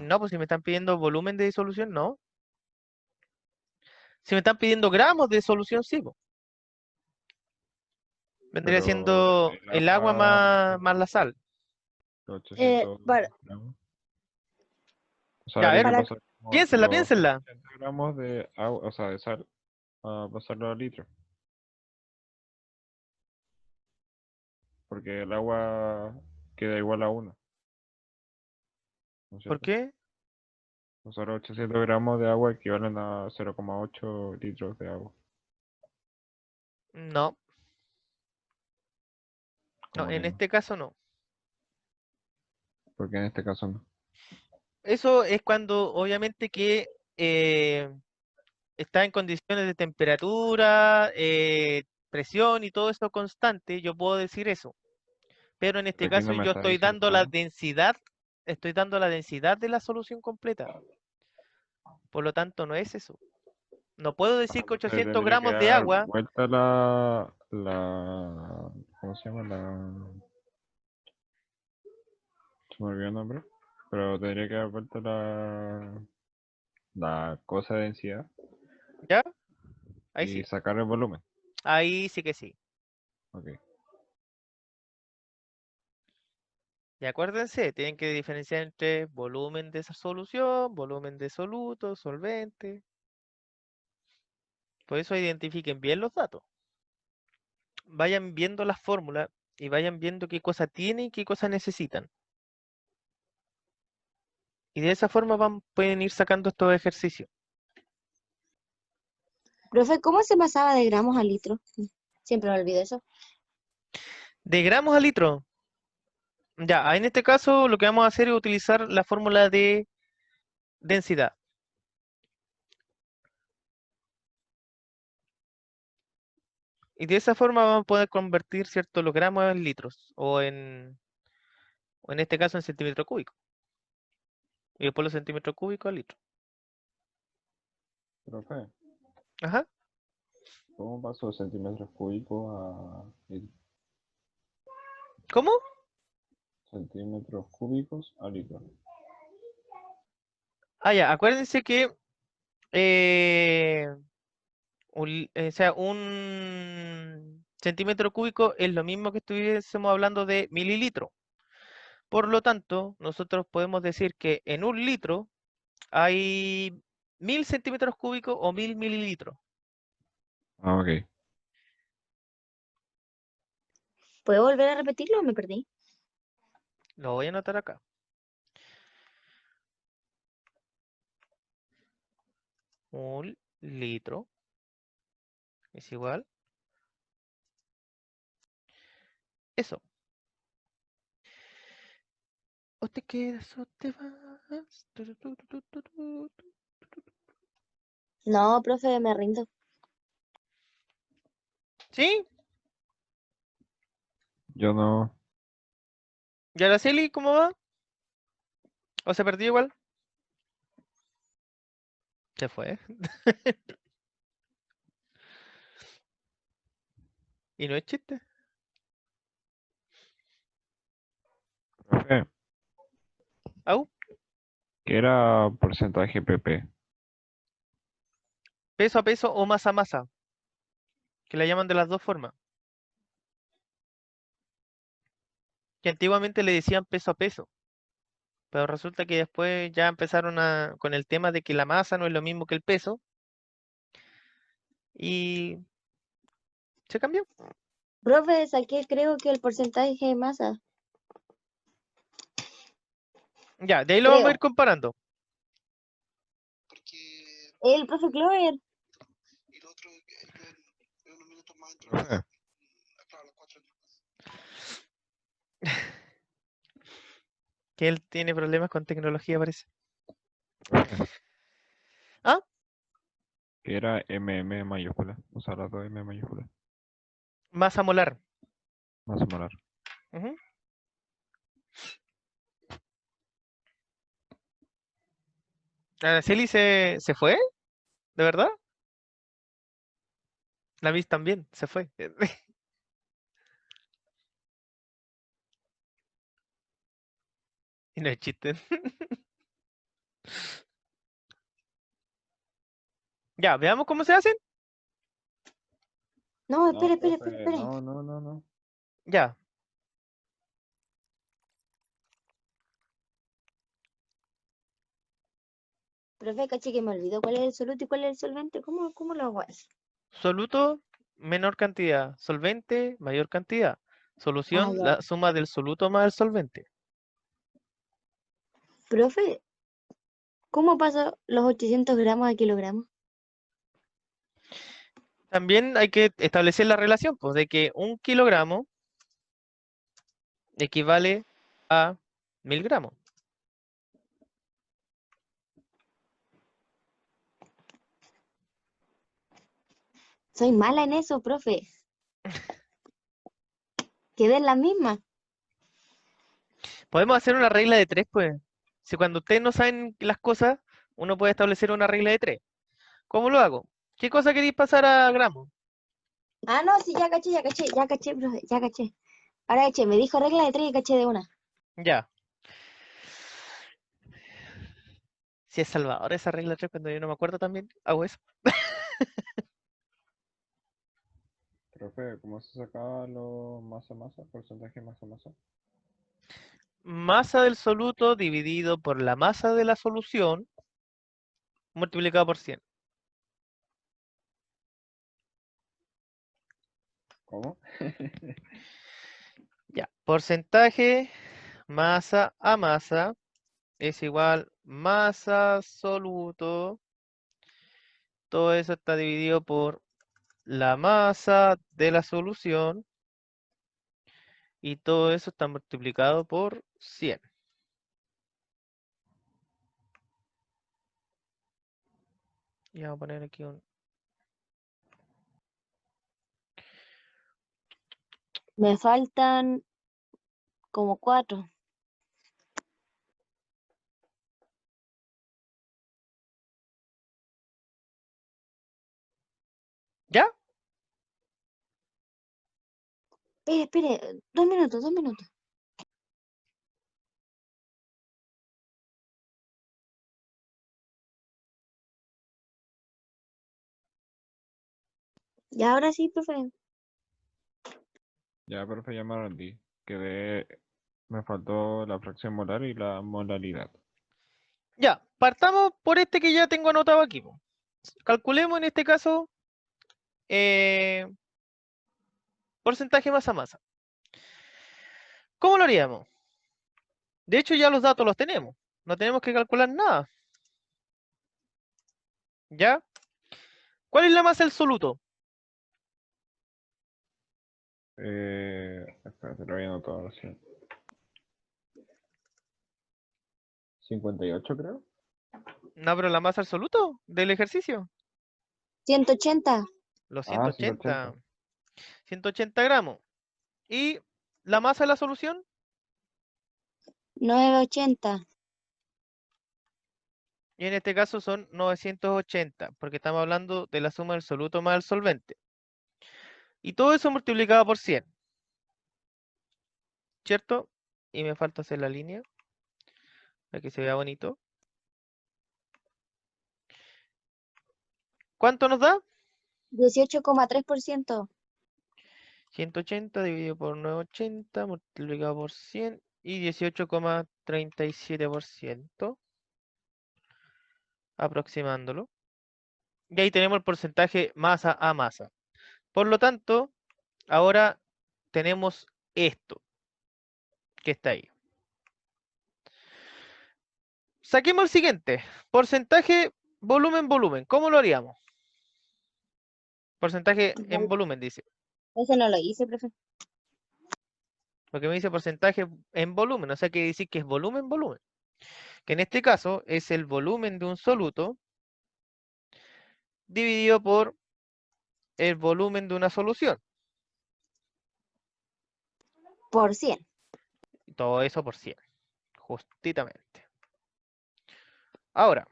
[SPEAKER 1] No, pues si me están pidiendo volumen de disolución, no. Si me están pidiendo gramos de solución, sí, po. Vendría
[SPEAKER 3] Pero
[SPEAKER 1] siendo
[SPEAKER 3] el
[SPEAKER 1] el agua
[SPEAKER 3] agua,
[SPEAKER 1] más la sal.
[SPEAKER 3] los 800
[SPEAKER 4] Para,
[SPEAKER 3] gramos. O sea,
[SPEAKER 1] Ya, a
[SPEAKER 3] habría
[SPEAKER 1] ver,
[SPEAKER 3] que
[SPEAKER 4] para,
[SPEAKER 3] pasar como
[SPEAKER 1] piénsenla,
[SPEAKER 3] los
[SPEAKER 1] piénsenla.
[SPEAKER 3] 800 gramos de agua, o sea, de sal, a pasarlo a litros. Porque el agua queda igual a 1, ¿no es
[SPEAKER 1] ¿Por
[SPEAKER 3] cierto?
[SPEAKER 1] qué?
[SPEAKER 3] O sea, los 800 gramos de agua equivalen a 0,8 litros de agua.
[SPEAKER 1] No, no,
[SPEAKER 3] Como que
[SPEAKER 1] en
[SPEAKER 3] no.
[SPEAKER 1] este caso no.
[SPEAKER 3] Porque en este caso no.
[SPEAKER 1] Eso es cuando obviamente que eh, está en condiciones de temperatura, presión y todo eso constante, yo puedo decir eso. Pero en este
[SPEAKER 3] Pero aquí
[SPEAKER 1] caso
[SPEAKER 3] no me
[SPEAKER 1] yo
[SPEAKER 3] está
[SPEAKER 1] estoy
[SPEAKER 3] diciendo
[SPEAKER 1] dando la
[SPEAKER 3] nada.
[SPEAKER 1] densidad, estoy dando la densidad de la solución completa. Por lo tanto, no es eso. No puedo decir que
[SPEAKER 3] Entonces
[SPEAKER 1] 800
[SPEAKER 3] tendría que
[SPEAKER 1] gramos de
[SPEAKER 3] dar
[SPEAKER 1] agua,
[SPEAKER 3] vuelta ¿cómo se llama? Se me olvidó el nombre. Pero tendría que dar vuelta la cosa de densidad
[SPEAKER 1] ¿ya? Ahí
[SPEAKER 3] y
[SPEAKER 1] sí.
[SPEAKER 3] sacar el volumen.
[SPEAKER 1] Ahí sí que sí.
[SPEAKER 3] Ok.
[SPEAKER 1] Y acuérdense, tienen que diferenciar entre volumen de esa solución, volumen de soluto, solvente. Por eso identifiquen bien los datos. Vayan viendo las fórmulas y vayan viendo qué cosa tienen y qué cosa necesitan. Y de esa forma pueden ir sacando estos ejercicios.
[SPEAKER 4] profe, ¿cómo se pasaba de gramos a litro? Siempre me olvido eso.
[SPEAKER 1] De gramos a litro. Ya, en este caso lo que vamos a hacer es utilizar la fórmula de densidad. Y de esa forma vamos a poder convertir, ¿cierto?, los gramos en litros o en este caso en centímetros cúbicos. Y después los centímetros cúbicos a litros.
[SPEAKER 3] Profe,
[SPEAKER 1] Ajá.
[SPEAKER 3] ¿cómo paso de centímetros cúbicos a litros?
[SPEAKER 1] ¿Cómo?
[SPEAKER 3] Centímetros cúbicos a litros.
[SPEAKER 1] Ah, ya, acuérdense que o sea, un centímetro cúbico es lo mismo que estuviésemos hablando de mililitro. Por lo tanto, nosotros podemos decir que en un litro hay 1000 centímetros cúbicos o 1000 mililitros.
[SPEAKER 3] Ah, ok.
[SPEAKER 4] ¿Puedo volver a repetirlo o me perdí?
[SPEAKER 1] Lo voy a anotar acá. Un litro es igual. Eso. O te quedas o te vas.
[SPEAKER 4] No, profe, me rindo.
[SPEAKER 1] ¿Sí?
[SPEAKER 3] Yo no.
[SPEAKER 1] ¿Y Araceli cómo va? ¿O se perdió igual? Se fue. Y no es chiste.
[SPEAKER 3] Profe,
[SPEAKER 1] Au.
[SPEAKER 3] ¿qué era porcentaje PP?
[SPEAKER 1] Peso a peso o masa a masa. Que la llaman de las dos formas. Que antiguamente le decían peso a peso. Pero resulta que después ya empezaron con el tema de que la masa no es lo mismo que el peso. Y se cambió.
[SPEAKER 4] Profe, saqué creo que el porcentaje de masa.
[SPEAKER 1] Ya, de ahí lo vamos a ir
[SPEAKER 4] Creo.
[SPEAKER 1] comparando.
[SPEAKER 4] El profe Clover.
[SPEAKER 3] Profe,
[SPEAKER 1] Que él tiene problemas con tecnología, parece.
[SPEAKER 3] profe,
[SPEAKER 1] Ah,
[SPEAKER 3] ¿qué era MM mayúscula? O sea, las dos M mayúsculas.
[SPEAKER 1] masa molar.
[SPEAKER 3] Masa molar.
[SPEAKER 1] Ujú. Araceli se fue, ¿de verdad? La Miss también, se fue. Y no es chiste. Ya, veamos cómo se hacen.
[SPEAKER 4] No,
[SPEAKER 3] No,
[SPEAKER 4] espere.
[SPEAKER 3] profe, no.
[SPEAKER 1] Ya,
[SPEAKER 4] Profe, caché que me olvidó cuál es el soluto y cuál es el solvente. ¿Cómo lo hago eso?
[SPEAKER 1] soluto, menor cantidad. Solvente, mayor cantidad.
[SPEAKER 4] Ah,
[SPEAKER 1] Solución,
[SPEAKER 4] ya.
[SPEAKER 1] la suma del soluto más el solvente.
[SPEAKER 4] Profe, ¿cómo paso los 800 gramos a kilogramos?
[SPEAKER 1] También hay que establecer la relación, pues, de que 1 kilogramo equivale a 1000 gramos.
[SPEAKER 4] Soy mala en eso, profe. Quedé en la misma.
[SPEAKER 1] Podemos hacer una regla de 3, pues. Si cuando ustedes no saben las cosas, uno puede establecer una regla de 3. ¿Cómo lo hago? ¿Qué cosa queréis pasar a gramos?
[SPEAKER 4] Ah, no, sí, ya caché, profe, ya caché. Ahora caché, me dijo regla de 3 y caché de una.
[SPEAKER 1] Ya. Si es Salvador esa regla de 3, cuando yo no me acuerdo también, hago eso.
[SPEAKER 3] Profe, ¿cómo se sacaba lo masa? Porcentaje masa.
[SPEAKER 1] Masa del soluto dividido por la masa de la solución multiplicado por 100.
[SPEAKER 3] ¿Cómo?
[SPEAKER 1] Ya. Porcentaje masa a masa es igual masa soluto. Todo eso está dividido por la masa de la solución y todo eso está multiplicado por 100. Y vamos a poner aquí un...
[SPEAKER 4] Me faltan como 4.
[SPEAKER 1] ¿Ya?
[SPEAKER 4] Espere, 2 minutos. Y ahora sí, profe.
[SPEAKER 3] Ya, profe, ya me rendí. Me faltó la fracción molar y la molaridad.
[SPEAKER 1] Ya, partamos por este que ya tengo anotado aquí, po. Calculemos en este caso eh, porcentaje masa a masa. ¿Cómo lo haríamos? De hecho, ya los datos los tenemos. No tenemos que calcular nada. ¿Ya? ¿Cuál es la masa del soluto?
[SPEAKER 3] Espérate, lo había anotado así. 58 creo.
[SPEAKER 1] No, pero la masa del soluto del ejercicio.
[SPEAKER 4] 180.
[SPEAKER 1] Los
[SPEAKER 3] Ah,
[SPEAKER 1] 180.
[SPEAKER 3] 180.
[SPEAKER 1] 180 gramos. ¿Y la masa de la solución?
[SPEAKER 4] 980.
[SPEAKER 1] Y en este caso son 980, porque estamos hablando de la suma del soluto más el solvente. Y todo eso multiplicado por 100. ¿Cierto? Y me falta hacer la línea para que se vea bonito. ¿Cuánto nos da?
[SPEAKER 4] 18,3%.
[SPEAKER 1] 180 dividido por 980 multiplicado por 100 y 18,37%, aproximándolo. Y ahí tenemos el porcentaje masa a masa. Por lo tanto, ahora tenemos esto que está ahí. Saquemos el siguiente. Porcentaje volumen-volumen. ¿Cómo lo haríamos? Porcentaje en volumen, dice.
[SPEAKER 4] Ese no lo hice, profe.
[SPEAKER 1] Porque me dice porcentaje en volumen. O sea, quiere decir que es volumen-volumen. Que en este caso es el volumen de un soluto dividido por el volumen de una solución.
[SPEAKER 4] Por 100.
[SPEAKER 1] Y todo eso por 100. Justamente. Ahora,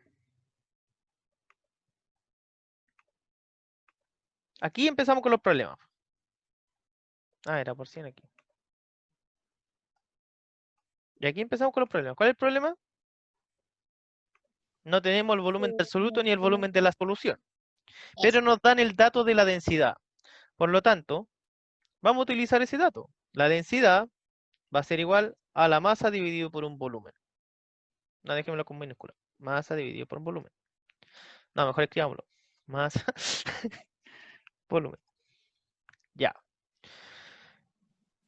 [SPEAKER 1] aquí empezamos con los problemas. Ah, era por 100 aquí. Y aquí empezamos con los problemas. ¿Cuál es el problema? No tenemos el volumen del soluto ni el volumen de la solución. Pero nos dan el dato de la densidad. Por lo tanto, vamos a utilizar ese dato. La densidad va a ser igual a la masa dividido por un volumen. No, dejémoslo con minúscula. Masa dividido por un volumen. No, mejor escribámoslo. Masa, volumen. Ya.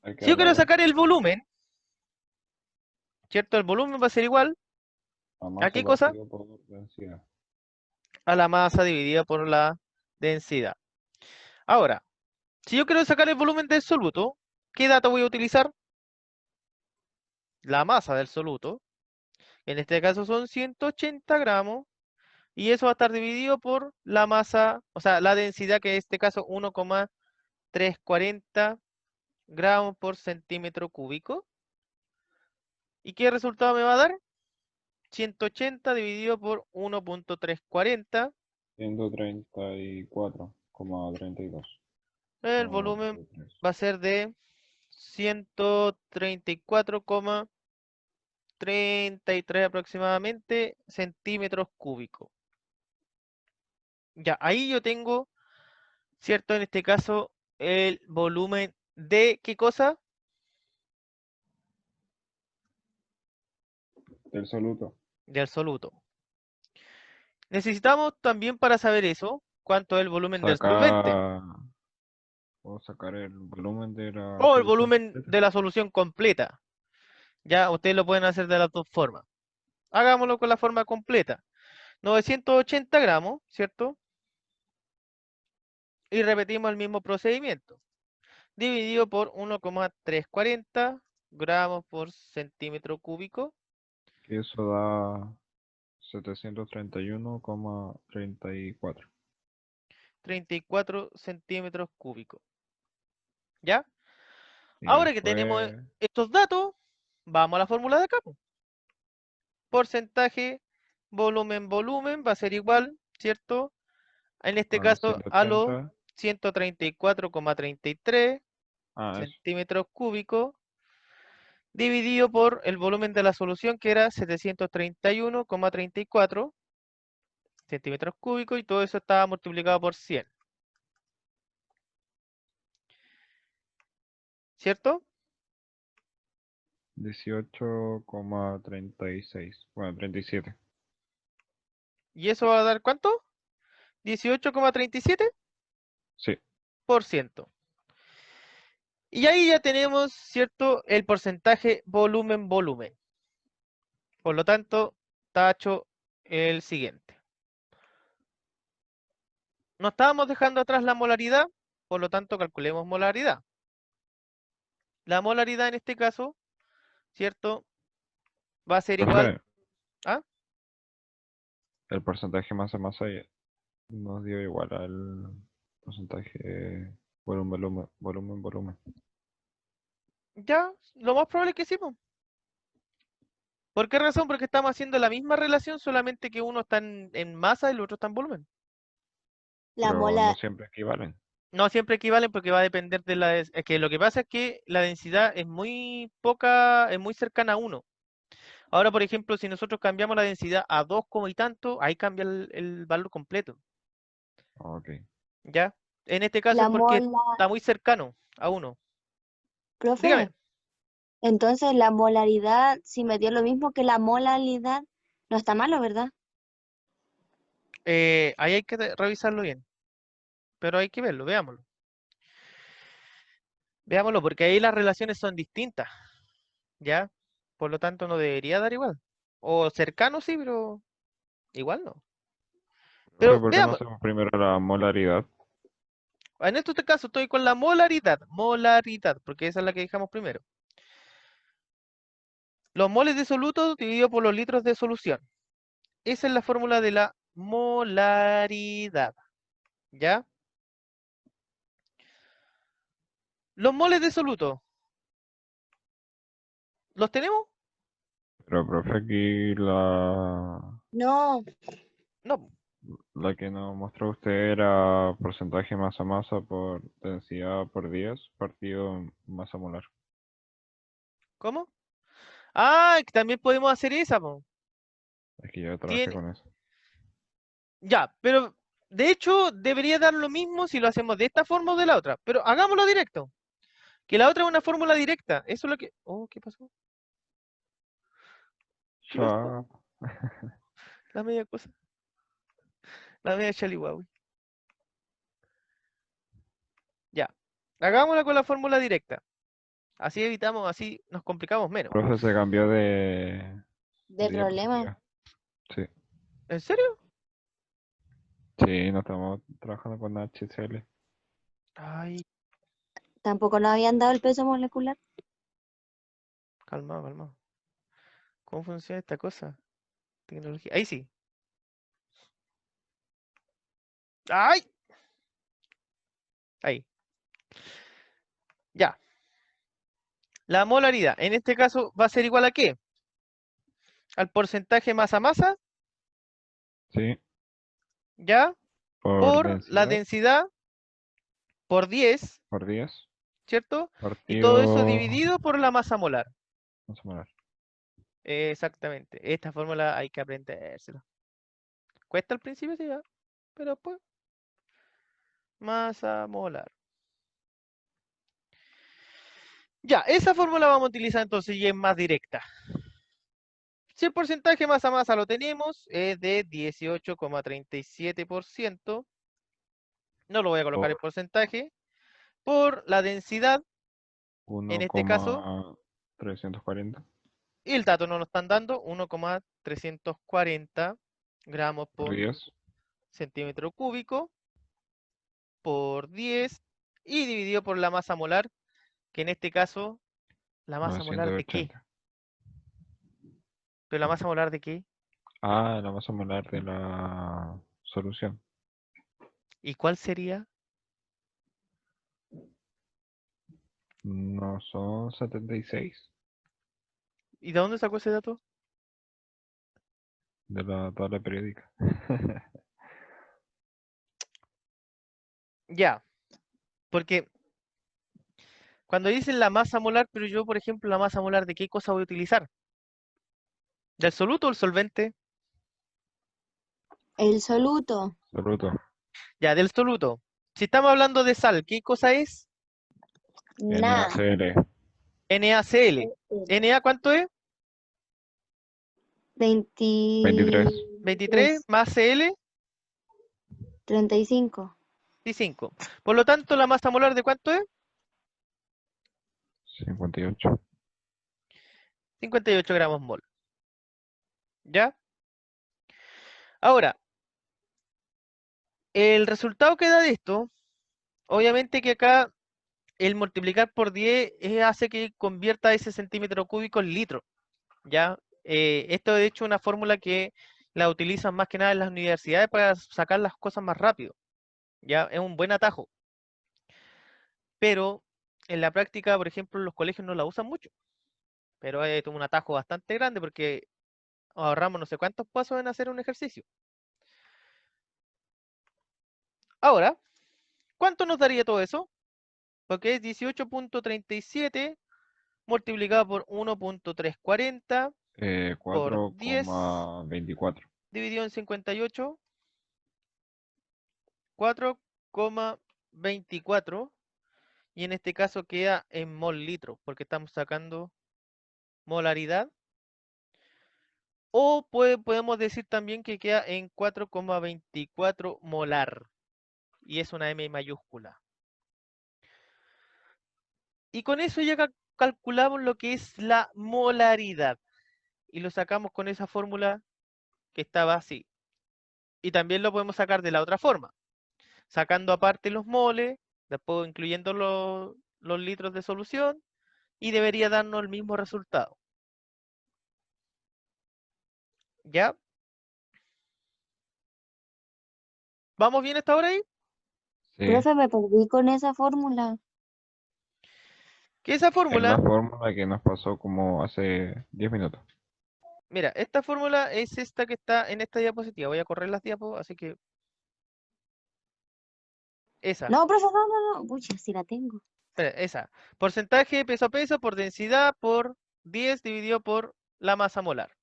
[SPEAKER 3] Hay que
[SPEAKER 1] Si yo
[SPEAKER 3] dar la
[SPEAKER 1] quiero sacar
[SPEAKER 3] vuelta.
[SPEAKER 1] el volumen, ¿cierto? El volumen va a ser igual
[SPEAKER 3] La
[SPEAKER 1] ¿a
[SPEAKER 3] masa
[SPEAKER 1] qué cosa?
[SPEAKER 3] partido por densidad.
[SPEAKER 1] A la masa dividida por la densidad. Ahora, si yo quiero sacar el volumen del soluto, ¿qué dato voy a utilizar? La masa del soluto. En este caso son 180 gramos. Y eso va a estar dividido por la masa, o sea, la densidad, que en este caso 1,340 gramos por centímetro cúbico. ¿Y qué resultado me va a dar? 180 dividido por 1,340.
[SPEAKER 3] 134,32.
[SPEAKER 1] El
[SPEAKER 3] No,
[SPEAKER 1] volumen
[SPEAKER 3] 33.
[SPEAKER 1] va a ser de 134,33 aproximadamente centímetros cúbicos. Ya, ahí yo tengo, ¿cierto? En este caso, el volumen de, ¿qué cosa?
[SPEAKER 3] Del soluto.
[SPEAKER 1] De absoluto. Necesitamos también, para saber eso, cuánto es el volumen del solvente.
[SPEAKER 3] Puedo sacar el volumen de la
[SPEAKER 1] O el
[SPEAKER 3] solución
[SPEAKER 1] volumen
[SPEAKER 3] completa.
[SPEAKER 1] de la solución completa. Ya, ustedes lo pueden hacer de las dos formas. Hagámoslo con la forma completa. 980 gramos, ¿cierto? Y repetimos el mismo procedimiento. Dividido por 1,340 gramos por centímetro cúbico.
[SPEAKER 3] Que eso da 731,34.
[SPEAKER 1] 34 centímetros cúbicos. ¿Ya?
[SPEAKER 3] Y
[SPEAKER 1] Ahora que tenemos
[SPEAKER 3] después,
[SPEAKER 1] estos datos, vamos a la fórmula de acá, po. Porcentaje volumen va a ser igual, ¿cierto? En este
[SPEAKER 3] a los
[SPEAKER 1] caso, a los
[SPEAKER 3] 180.
[SPEAKER 1] 134,33
[SPEAKER 3] Ah, eso.
[SPEAKER 1] centímetros cúbicos, dividido por el volumen de la solución, que era 731,34 centímetros cúbicos, y todo eso estaba multiplicado por 100. ¿Cierto?
[SPEAKER 3] 18,36. Bueno, 37.
[SPEAKER 1] ¿Y eso va a dar cuánto? 18,37%.
[SPEAKER 3] Sí.
[SPEAKER 1] Y ahí ya tenemos, ¿cierto?, el porcentaje volumen-volumen. Por lo tanto, tacho el siguiente. No estábamos dejando atrás la molaridad, por lo tanto calculemos molaridad. La molaridad en este caso, ¿cierto? Va a ser igual
[SPEAKER 3] Profe,
[SPEAKER 1] a...
[SPEAKER 3] el porcentaje masa-masa nos dio igual al porcentaje volumen-volumen.
[SPEAKER 1] Ya, lo más probable es que sí, po. ¿Por qué razón? Porque estamos haciendo la misma relación, solamente que uno está en masa y el otro está en volumen.
[SPEAKER 4] La
[SPEAKER 3] Pero no
[SPEAKER 4] mola,
[SPEAKER 3] siempre equivalen.
[SPEAKER 1] No siempre equivalen porque va a depender de la... Es que lo que pasa es que la densidad es muy poca, es muy cercana a 1. Ahora, por ejemplo, si nosotros cambiamos la densidad a 2 como y tanto, ahí cambia el valor completo,
[SPEAKER 3] Ok.
[SPEAKER 1] ¿ya? En este caso
[SPEAKER 4] la
[SPEAKER 1] es porque
[SPEAKER 4] mola,
[SPEAKER 1] está muy cercano a 1. Dígame,
[SPEAKER 4] profe, entonces la molaridad, si me dio lo mismo que la molaridad, no está malo, ¿verdad?
[SPEAKER 1] ahí hay que revisarlo bien, pero hay que verlo, veámoslo. Veámoslo, porque ahí las relaciones son distintas, ¿ya? Por lo tanto, no debería dar igual. O cercano sí, pero igual no.
[SPEAKER 3] Profe,
[SPEAKER 1] Pero
[SPEAKER 3] ¿por qué no
[SPEAKER 1] veamos,
[SPEAKER 3] hacemos primero la molaridad?
[SPEAKER 1] en este caso estoy con la molaridad, porque esa es la que dejamos primero. Los moles de soluto dividido por los litros de solución. Esa es la fórmula de la molaridad, ¿ya? Los moles de soluto, ¿los tenemos?
[SPEAKER 3] Pero, profe, aquí
[SPEAKER 4] No,
[SPEAKER 1] No.
[SPEAKER 3] la que nos mostró usted era porcentaje masa-masa por densidad por 10 partido en masa molar.
[SPEAKER 1] ¿Cómo? Ah, que también podemos hacer esa, po.
[SPEAKER 3] Es que yo trabajé
[SPEAKER 1] Tiene,
[SPEAKER 3] con eso.
[SPEAKER 1] ya, pero de hecho debería dar lo mismo si lo hacemos de esta forma o de la otra. Pero hagámoslo directo. Que la otra es una fórmula directa. Eso es lo que... Oh, ¿qué pasó? ¿Qué pasó?
[SPEAKER 3] Chao.
[SPEAKER 1] La media cosa. La media chalihuahua. Ya. Hagámosla con la fórmula directa. Así evitamos, así nos complicamos menos.
[SPEAKER 3] Profe se cambió de
[SPEAKER 4] de problema.
[SPEAKER 3] diapositiva. Sí,
[SPEAKER 1] ¿En serio?
[SPEAKER 3] sí, no estamos trabajando con HCl.
[SPEAKER 1] Ay,
[SPEAKER 4] Tampoco nos habían dado el peso molecular.
[SPEAKER 1] calmado, calmado. ¿Cómo funciona esta cosa? Tecnología. Ahí sí. ¡Ay! Ahí. Ya. La molaridad. En este caso va a ser igual a ¿qué? Al porcentaje masa-masa,
[SPEAKER 3] Sí,
[SPEAKER 1] ¿ya?
[SPEAKER 3] por
[SPEAKER 1] Por la
[SPEAKER 3] densidad
[SPEAKER 1] densidad por 10,
[SPEAKER 3] por 10
[SPEAKER 1] ¿cierto? Y todo eso
[SPEAKER 3] partido
[SPEAKER 1] dividido por la masa molar.
[SPEAKER 3] masa molar.
[SPEAKER 1] Exactamente. Esta fórmula hay que aprendérsela. Cuesta al principio, sí, ¿ya? Pero pues, masa molar. Ya, esa fórmula vamos a utilizar entonces y es más directa. Si el porcentaje masa-masa lo tenemos, es de 18,37%. No lo voy a colocar en
[SPEAKER 3] Por
[SPEAKER 1] porcentaje. Por la densidad, en
[SPEAKER 3] uno
[SPEAKER 1] este caso,
[SPEAKER 3] coma 340.
[SPEAKER 1] y el dato no lo están dando, 1,340 gramos
[SPEAKER 3] Por
[SPEAKER 1] por
[SPEAKER 3] 10.
[SPEAKER 1] centímetro cúbico por 10 y dividido por la masa molar, que en este caso, ¿la masa molar de qué?
[SPEAKER 3] 980.
[SPEAKER 1] ¿Pero la masa molar de qué?
[SPEAKER 3] Ah, la masa molar de la solución.
[SPEAKER 1] ¿Y cuál sería?
[SPEAKER 3] No son 76
[SPEAKER 1] ¿Y de dónde sacó ese dato?
[SPEAKER 3] de la tabla periódica.
[SPEAKER 1] Ya, porque cuando dicen la masa molar, pero yo, por ejemplo, la masa molar, ¿de qué cosa voy a utilizar? ¿Del soluto o el solvente?
[SPEAKER 4] El soluto,
[SPEAKER 3] Bruto.
[SPEAKER 1] Ya, del soluto. Si estamos hablando de sal, ¿qué cosa es?
[SPEAKER 4] nada.
[SPEAKER 3] NaCl.
[SPEAKER 1] NaCl. ¿Na cuánto es?
[SPEAKER 3] 23.
[SPEAKER 1] 23 más Cl,
[SPEAKER 4] 35.
[SPEAKER 1] 25. Por lo tanto, la masa molar de cuánto es?
[SPEAKER 3] 58.
[SPEAKER 1] 58 gramos mol. ¿Ya? Ahora, El resultado que da de esto, obviamente que acá el multiplicar por 10 hace que convierta ese centímetro cúbico en litro, ¿ya? Esto de hecho es una fórmula que la utilizan más que nada en las universidades para sacar las cosas más rápido, ¿ya? Es un buen atajo, pero en la práctica, por ejemplo, los colegios no la usan mucho, pero es un atajo bastante grande porque ahorramos no sé cuántos pasos en hacer un ejercicio. Ahora, ¿cuánto nos daría todo eso? Porque es 18.37 multiplicado por 1.340 por 10
[SPEAKER 3] 4,24.
[SPEAKER 1] dividido en 58, 4,24, y en este caso queda en mol litro, porque estamos sacando molaridad. O podemos decir también que queda en 4,24 molar, y es una M mayúscula. Y con eso ya calculamos lo que es la molaridad, y lo sacamos con esa fórmula que estaba así. Y también lo podemos sacar de la otra forma, sacando aparte los moles, después incluyendo los litros de solución, y debería darnos el mismo resultado. ¿Ya? ¿Vamos bien hasta ahora ahí?
[SPEAKER 3] Sí.
[SPEAKER 4] Profe, me perdí con esa fórmula.
[SPEAKER 1] Que esa
[SPEAKER 3] Es la
[SPEAKER 1] fórmula,
[SPEAKER 3] fórmula que nos pasó como hace 10 minutos.
[SPEAKER 1] mira, esta fórmula es esta que está en esta diapositiva. Voy a correr las diapos, así que esa,
[SPEAKER 4] No, profe, no. Pucha, sí la tengo.
[SPEAKER 1] espera, esa. Porcentaje peso a peso por densidad por 10 dividido por la masa molar.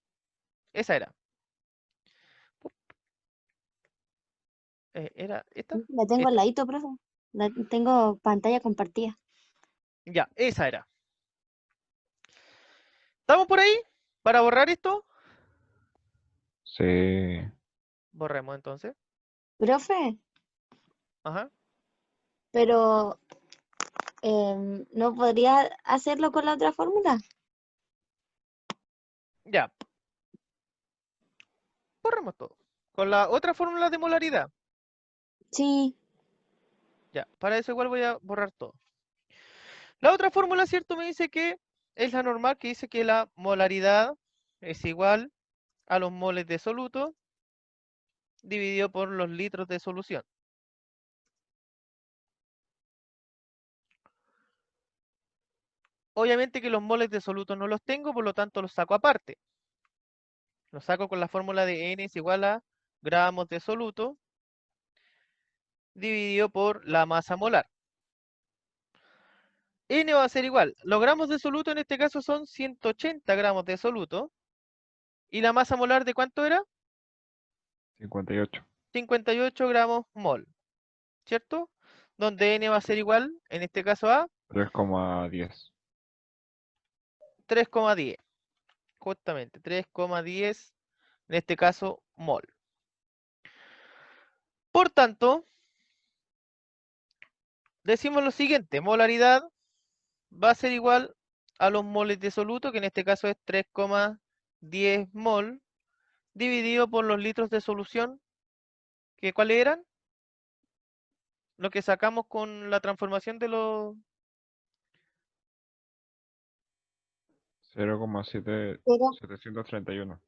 [SPEAKER 1] Esa era. ¿Era esta?
[SPEAKER 4] La tengo al
[SPEAKER 1] Esta.
[SPEAKER 4] ladito, profe. La tengo pantalla compartida.
[SPEAKER 1] Ya, esa era. ¿Estamos por ahí? Para borrar esto,
[SPEAKER 3] Sí.
[SPEAKER 1] borremos entonces.
[SPEAKER 4] Profe,
[SPEAKER 1] Ajá.
[SPEAKER 4] pero ¿no podría hacerlo con la otra fórmula?
[SPEAKER 1] Ya, borremos todo. Con la otra fórmula de molaridad.
[SPEAKER 4] Sí.
[SPEAKER 1] Ya, para eso igual voy a borrar todo. La otra fórmula, ¿cierto? Me dice que es la normal, que dice que la molaridad es igual a los moles de soluto dividido por los litros de solución. Obviamente que los moles de soluto no los tengo, por lo tanto los saco aparte. Los saco con la fórmula de N es igual a gramos de soluto dividido por la masa molar. N va a ser igual. Los gramos de soluto en este caso son 180 gramos de soluto. ¿Y la masa molar de cuánto era?
[SPEAKER 3] 58.
[SPEAKER 1] 58 gramos mol, ¿cierto? Donde N va a ser igual, en este caso a
[SPEAKER 3] 3,10.
[SPEAKER 1] 3,10. Justamente, 3,10, en este caso mol. Por tanto, decimos lo siguiente, molaridad va a ser igual a los moles de soluto, que en este caso es 3,10 mol, dividido por los litros de solución, que ¿cuáles eran? Lo que sacamos con la transformación de los...
[SPEAKER 4] 0,
[SPEAKER 3] 0,731.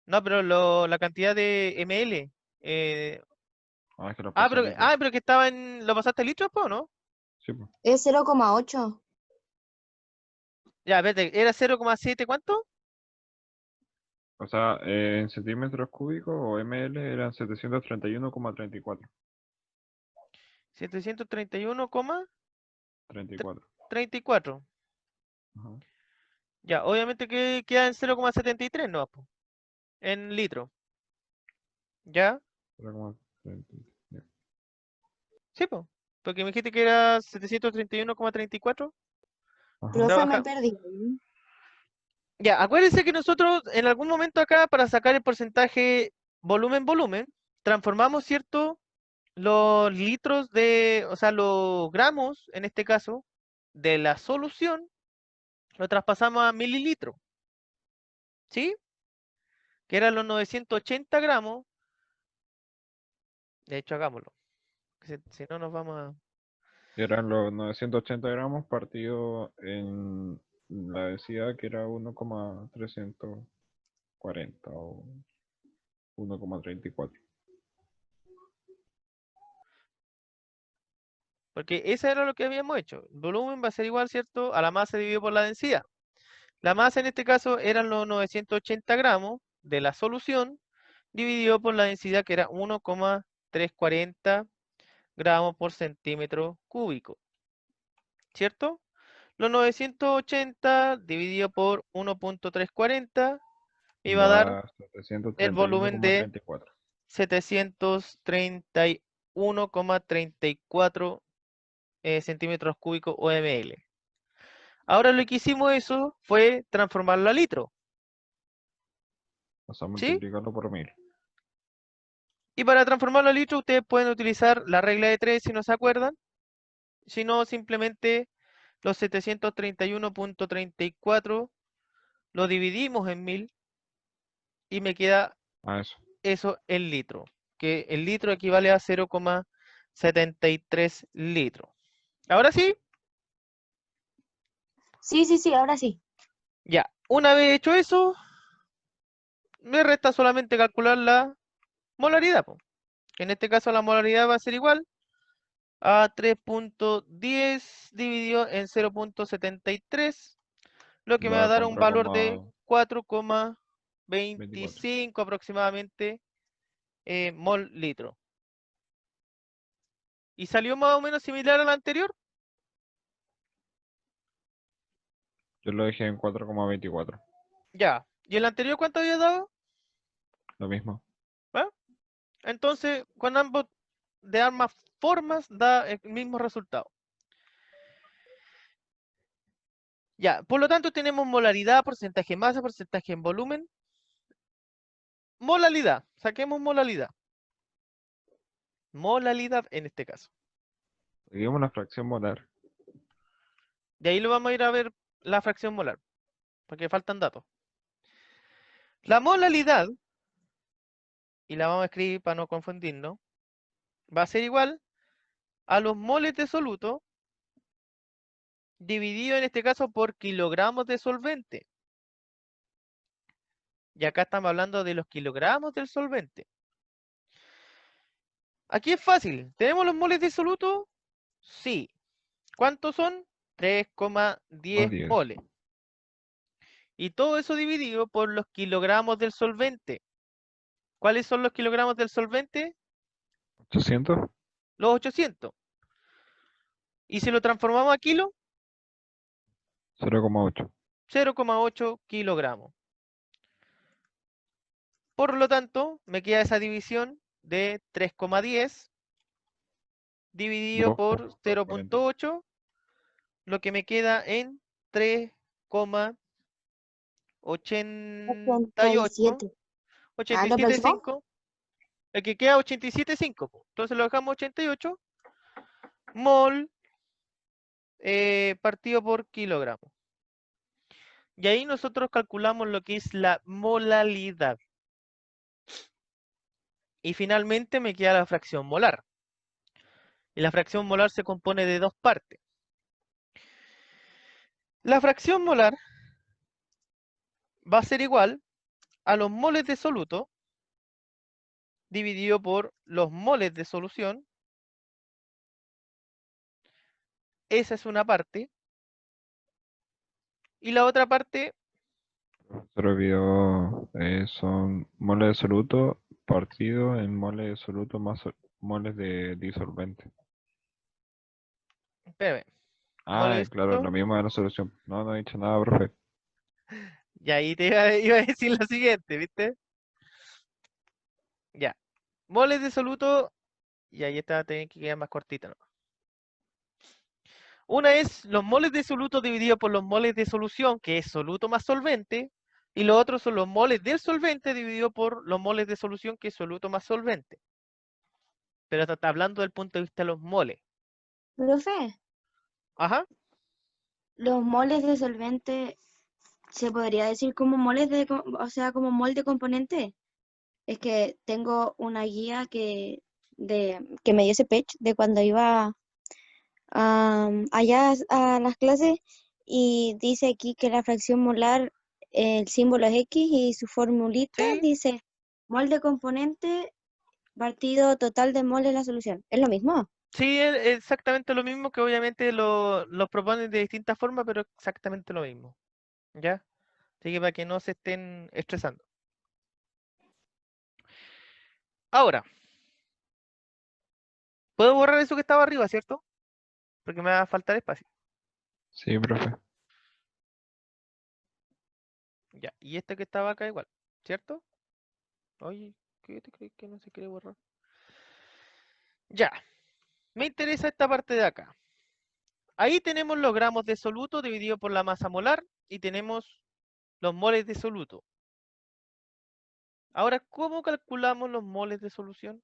[SPEAKER 1] No, pero la cantidad de ml.
[SPEAKER 3] Ah, es que lo pasé a litro.
[SPEAKER 1] Pero que estaba en... ¿Lo pasaste a litros, po, no?
[SPEAKER 3] Sí, pues.
[SPEAKER 4] es 0,8.
[SPEAKER 1] Ya, espérate, ¿era 0,7 cuánto?
[SPEAKER 3] O sea, en centímetros cúbicos o ml eran 731,34.
[SPEAKER 1] 731,34.
[SPEAKER 3] 34. Ajá.
[SPEAKER 1] Ya, obviamente que queda en 0,73, no, po, en litro. ¿Ya?
[SPEAKER 3] 0,33.
[SPEAKER 1] Sí, po. Porque me dijiste que era 731,34.
[SPEAKER 3] Ajá.
[SPEAKER 4] Profe, me
[SPEAKER 1] Trabaja.
[SPEAKER 4] perdí.
[SPEAKER 1] Ya, acuérdense que nosotros en algún momento acá, para sacar el porcentaje volumen-volumen, transformamos, ¿cierto? Los litros de, o sea, los gramos, en este caso, de la solución, lo traspasamos a mililitros, ¿sí? Que eran los 980 gramos De hecho, hagámoslo. Si no, nos vamos a...
[SPEAKER 3] Eran los 980 gramos partido en la densidad que era 1,340 o 1,34.
[SPEAKER 1] Porque eso era lo que habíamos hecho. El volumen va a ser igual, ¿cierto?, a la masa dividido por la densidad. La masa en este caso eran los 980 gramos de la solución dividido por la densidad que era 1,340 gramos por centímetro cúbico, ¿cierto? Los 980 dividido por 1,340 me iba a dar
[SPEAKER 3] Da
[SPEAKER 1] el volumen de
[SPEAKER 3] 731,34.
[SPEAKER 1] 731,34 centímetros cúbicos o ml. Ahora lo que hicimos eso fue transformarlo a litro,
[SPEAKER 3] Vamos a
[SPEAKER 1] ¿sí?
[SPEAKER 3] multiplicarlo por 1000.
[SPEAKER 1] Y para transformarlo a litro ustedes pueden utilizar la regla de 3 si no se acuerdan. Si no, simplemente los 731,34 lo dividimos en 1000 y me queda
[SPEAKER 3] Eso.
[SPEAKER 1] eso en litro, que el litro equivale a 0,73 litros. Ahora sí,
[SPEAKER 4] Sí, ahora sí.
[SPEAKER 1] ya. Una vez hecho eso, me resta solamente calcular la molaridad, po. En este caso la molaridad va a ser igual a 3,10 dividido en 0,73, lo que me va a
[SPEAKER 3] Da
[SPEAKER 1] dar un valor de
[SPEAKER 3] 4,24.
[SPEAKER 1] 4,25 aproximadamente mol litro. ¿Y salió más o menos similar al anterior?
[SPEAKER 3] Yo lo dejé en 4,24.
[SPEAKER 1] Ya. ¿Y el anterior cuánto había dado?
[SPEAKER 3] Lo mismo.
[SPEAKER 1] ¿Va? Entonces, con ambos de ambas formas da el mismo resultado. Ya, por lo tanto tenemos molaridad, porcentaje en masa, porcentaje en volumen. Molalidad, saquemos molalidad. Molalidad en este caso.
[SPEAKER 3] Digamos una fracción molar.
[SPEAKER 1] De ahí lo vamos a ir a ver la fracción molar, porque faltan datos. La molalidad, y la vamos a escribir para no confundirnos, va a ser igual a los moles de soluto dividido en este caso por kilogramos de solvente. Y acá estamos hablando de los kilogramos del solvente. Aquí es fácil. ¿Tenemos los moles de soluto? Sí. ¿Cuántos son? 3,10
[SPEAKER 3] 10.
[SPEAKER 1] moles. Y todo eso dividido por los kilogramos del solvente. ¿Cuáles son los kilogramos del solvente?
[SPEAKER 3] 800.
[SPEAKER 1] Los 800. ¿Y si lo transformamos a kilo?
[SPEAKER 3] 0,8.
[SPEAKER 1] 0,8 kilogramos. Por lo tanto, me queda esa división de 3,10 dividido por
[SPEAKER 3] 2,40.
[SPEAKER 1] 0,8, lo que me queda en 3,88,
[SPEAKER 4] 87. ¿Lo próximo?
[SPEAKER 1] 87,5, el que queda 87,5. Entonces lo dejamos 88 mol partido por kilogramo. Y ahí nosotros calculamos lo que es la molalidad. Y finalmente me queda la fracción molar. Y la fracción molar se compone de dos partes. La fracción molar va a ser igual a los moles de soluto dividido por los moles de solución. Esa es una parte. Y la otra parte,
[SPEAKER 3] Se olvidó, son moles de soluto partido en moles de soluto más moles de disolvente.
[SPEAKER 1] espérame,
[SPEAKER 3] Ah,
[SPEAKER 1] moles de
[SPEAKER 3] claro, lo
[SPEAKER 1] soluto.
[SPEAKER 3] mismo de la solución. No he dicho nada, profe.
[SPEAKER 1] Y ahí te iba a decir lo siguiente, ¿viste? Ya. Moles de soluto, y ahí está, tiene que quedar más cortita, ¿no? Una es los moles de soluto dividido por los moles de solución, que es soluto más solvente, y los otros son los moles del solvente dividido por los moles de solución, que es soluto más solvente. Pero está hablando del punto de vista de los moles.
[SPEAKER 4] Profe,
[SPEAKER 1] Ajá.
[SPEAKER 4] los moles de solvente se podría decir como moles o sea, como mol de componente. Es que tengo una guía que que me dio ese pech de cuando iba allá a las clases y dice aquí que la fracción molar, el símbolo es X y su formulita
[SPEAKER 1] Sí,
[SPEAKER 4] dice mol de componente partido total de mol de la solución. ¿Es lo mismo?
[SPEAKER 1] sí, es exactamente lo mismo, que obviamente lo proponen de distintas formas, pero exactamente lo mismo. ¿Ya? Así que para que no se estén estresando. Ahora, puedo borrar eso que estaba arriba, ¿cierto? Porque me va a faltar espacio.
[SPEAKER 3] Sí, profe.
[SPEAKER 1] Ya, y este que estaba acá igual, ¿cierto? Oye, ¿qué te crees que no se quiere borrar? Ya, me interesa esta parte de acá. Ahí tenemos los gramos de soluto dividido por la masa molar y tenemos los moles de soluto. Ahora, ¿cómo calculamos los moles de solución?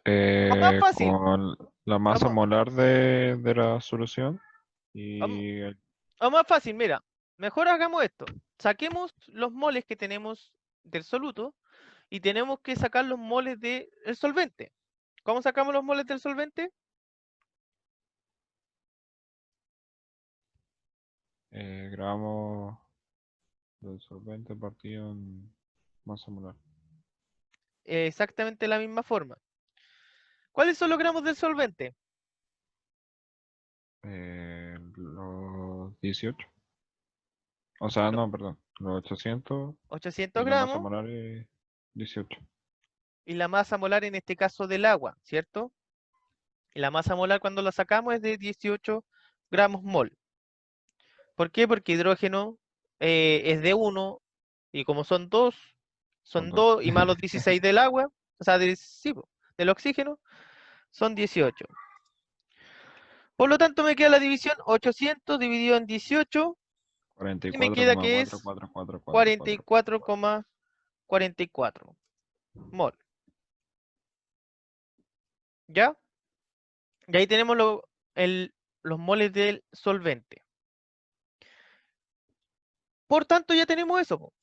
[SPEAKER 1] O más fácil,
[SPEAKER 3] Con la masa
[SPEAKER 1] vamos,
[SPEAKER 3] molar de la solución
[SPEAKER 1] vamos,
[SPEAKER 3] y
[SPEAKER 1] o más fácil, mira, mejor hagamos esto. Saquemos los moles que tenemos del soluto y tenemos que sacar los moles del solvente. ¿Cómo sacamos los moles del solvente?
[SPEAKER 3] gramos del solvente partido en masa molar.
[SPEAKER 1] Exactamente de la misma forma. ¿Cuáles son los gramos del solvente?
[SPEAKER 3] Los 18. O sea, no, perdón. Los 800
[SPEAKER 1] 800
[SPEAKER 3] y la masa
[SPEAKER 1] gramos
[SPEAKER 3] molar es 18.
[SPEAKER 1] y la masa molar en este caso del agua, ¿cierto? Y la masa molar cuando la sacamos es de 18 gramos mol. ¿Por qué? Porque hidrógeno es de 1 y como son 2,
[SPEAKER 3] Son
[SPEAKER 1] son
[SPEAKER 3] 2.
[SPEAKER 1] 2 y más los 16 del agua, o sea, sí, del oxígeno, son 18. Por lo tanto me queda la división 800 dividido en 18 y me queda que es
[SPEAKER 3] 44,44444.
[SPEAKER 1] 44,44 mol. ¿Ya? Y ahí tenemos los moles del solvente. Por tanto, ya tenemos eso, po.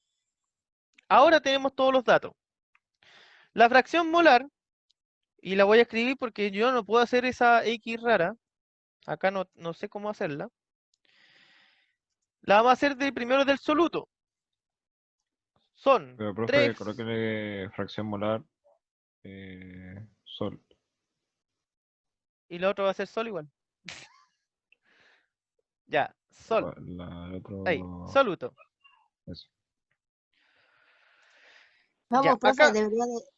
[SPEAKER 1] Ahora tenemos todos los datos. La fracción molar, y la voy a escribir porque yo no puedo hacer esa X rara. Acá no sé cómo hacerla. La vamos a hacer primero del soluto. Son
[SPEAKER 3] Pero, profe,
[SPEAKER 1] 3
[SPEAKER 3] colóquele fracción molar sol.
[SPEAKER 1] y lo otro va a ser sol igual. Ya, sol.
[SPEAKER 3] El
[SPEAKER 1] Ahí,
[SPEAKER 3] otro.
[SPEAKER 1] soluto.
[SPEAKER 3] Eso.
[SPEAKER 1] Ya,
[SPEAKER 4] Vamos, profe,
[SPEAKER 1] acá.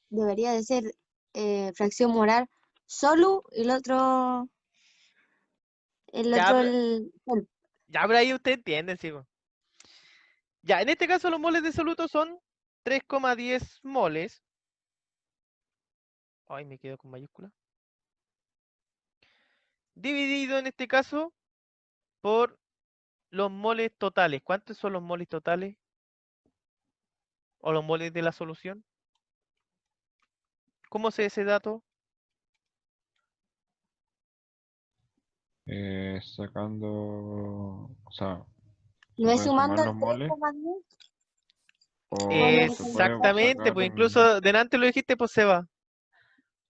[SPEAKER 4] debería de ser fracción molar solo y el
[SPEAKER 1] Ya,
[SPEAKER 4] otro el sol.
[SPEAKER 1] ya, pero ahí usted entiende, sí, po. Ya, en este caso los moles de soluto son 3,10 moles. Ay, me quedo con mayúscula. Dividido en este caso por los moles totales. ¿Cuántos son los moles totales? ¿O los moles de la solución? ¿Cómo sé ese dato?
[SPEAKER 3] Sacando. O sea, se
[SPEAKER 4] ¿No es
[SPEAKER 3] pueden sumar
[SPEAKER 4] sumando el
[SPEAKER 3] los moles
[SPEAKER 4] 3,10?
[SPEAKER 3] o
[SPEAKER 4] Moles de
[SPEAKER 3] se puede
[SPEAKER 4] concentración.
[SPEAKER 1] Exactamente,
[SPEAKER 3] sacar
[SPEAKER 1] pues
[SPEAKER 3] en.
[SPEAKER 1] incluso delante lo dijiste, pues Seba.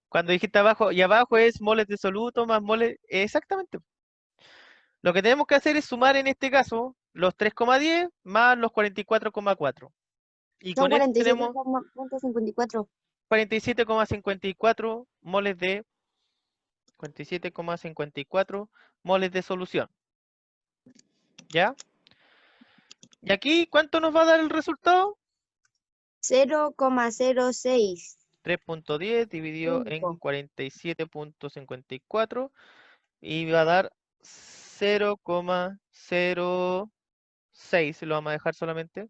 [SPEAKER 1] Cuando dijiste abajo, y abajo es moles de soluto más moles. Exactamente. Lo que tenemos que hacer es sumar en este caso los 3,10 más los 44,4. Y
[SPEAKER 4] Son
[SPEAKER 1] con esto tenemos
[SPEAKER 4] 47,54.
[SPEAKER 1] 47,54 moles de 47,54 moles de solución. ¿Ya? ¿Y aquí cuánto nos va a dar el resultado?
[SPEAKER 4] 0,06.
[SPEAKER 1] 3,10 dividido en
[SPEAKER 4] 5.
[SPEAKER 1] 47,54 y va a dar 0,06. Lo vamos a dejar solamente.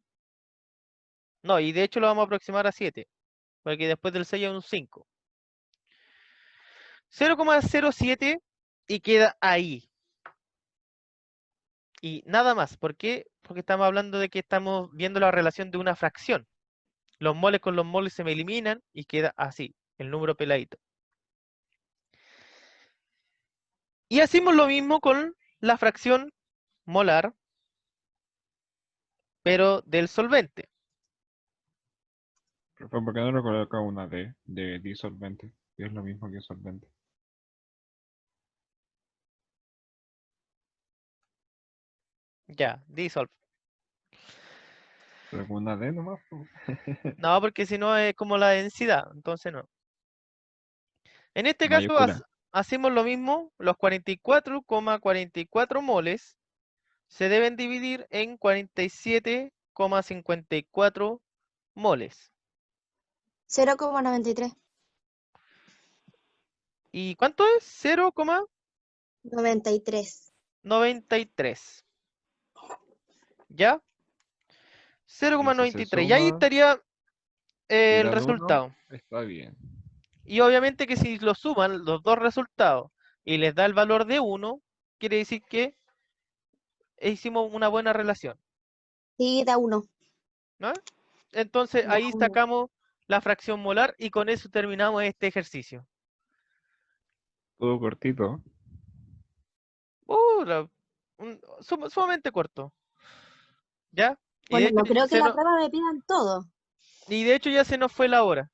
[SPEAKER 1] No, y de hecho lo vamos a aproximar a 7, porque después del 6 es un 5. 0,07 y queda ahí. Y nada más. ¿Por qué? Porque estamos hablando de que estamos viendo la relación de una fracción. Los moles con los moles se me eliminan y queda así, el número peladito. Y hacemos lo mismo con la fracción molar pero del solvente.
[SPEAKER 3] Profe, ¿por qué no le coloca una D de disolvente? Que es lo mismo que solvente.
[SPEAKER 1] Ya, dissolve.
[SPEAKER 3] Pero con una D nomás, po.
[SPEAKER 1] No, porque si no es como la densidad, entonces no. En este caso
[SPEAKER 3] Mayúscula.
[SPEAKER 1] hacemos lo mismo, los 44,44 moles se deben dividir en 47,54 moles.
[SPEAKER 4] 0,93.
[SPEAKER 1] ¿Y cuánto es?
[SPEAKER 4] 93.
[SPEAKER 1] 0,93. ¿Ya?
[SPEAKER 3] Y si se
[SPEAKER 1] 0,93. Y ahí
[SPEAKER 3] suma
[SPEAKER 1] estaría
[SPEAKER 3] y
[SPEAKER 1] el
[SPEAKER 3] dan 1,
[SPEAKER 1] resultado.
[SPEAKER 3] está bien.
[SPEAKER 1] Y obviamente que si lo suman los dos resultados y les da el valor de 1, quiere decir que hicimos una buena relación,
[SPEAKER 4] Sí, da 1.
[SPEAKER 1] ¿no? Entonces
[SPEAKER 4] Da
[SPEAKER 1] ahí
[SPEAKER 4] 1.
[SPEAKER 1] sacamos la fracción molar y con eso terminamos este ejercicio.
[SPEAKER 3] Todo cortito.
[SPEAKER 1] Sumamente corto. ¿Ya? Y de
[SPEAKER 4] Bueno,
[SPEAKER 1] hecho,
[SPEAKER 4] no creo que la prueba me pidan todo.
[SPEAKER 1] ya se nos fue la hora.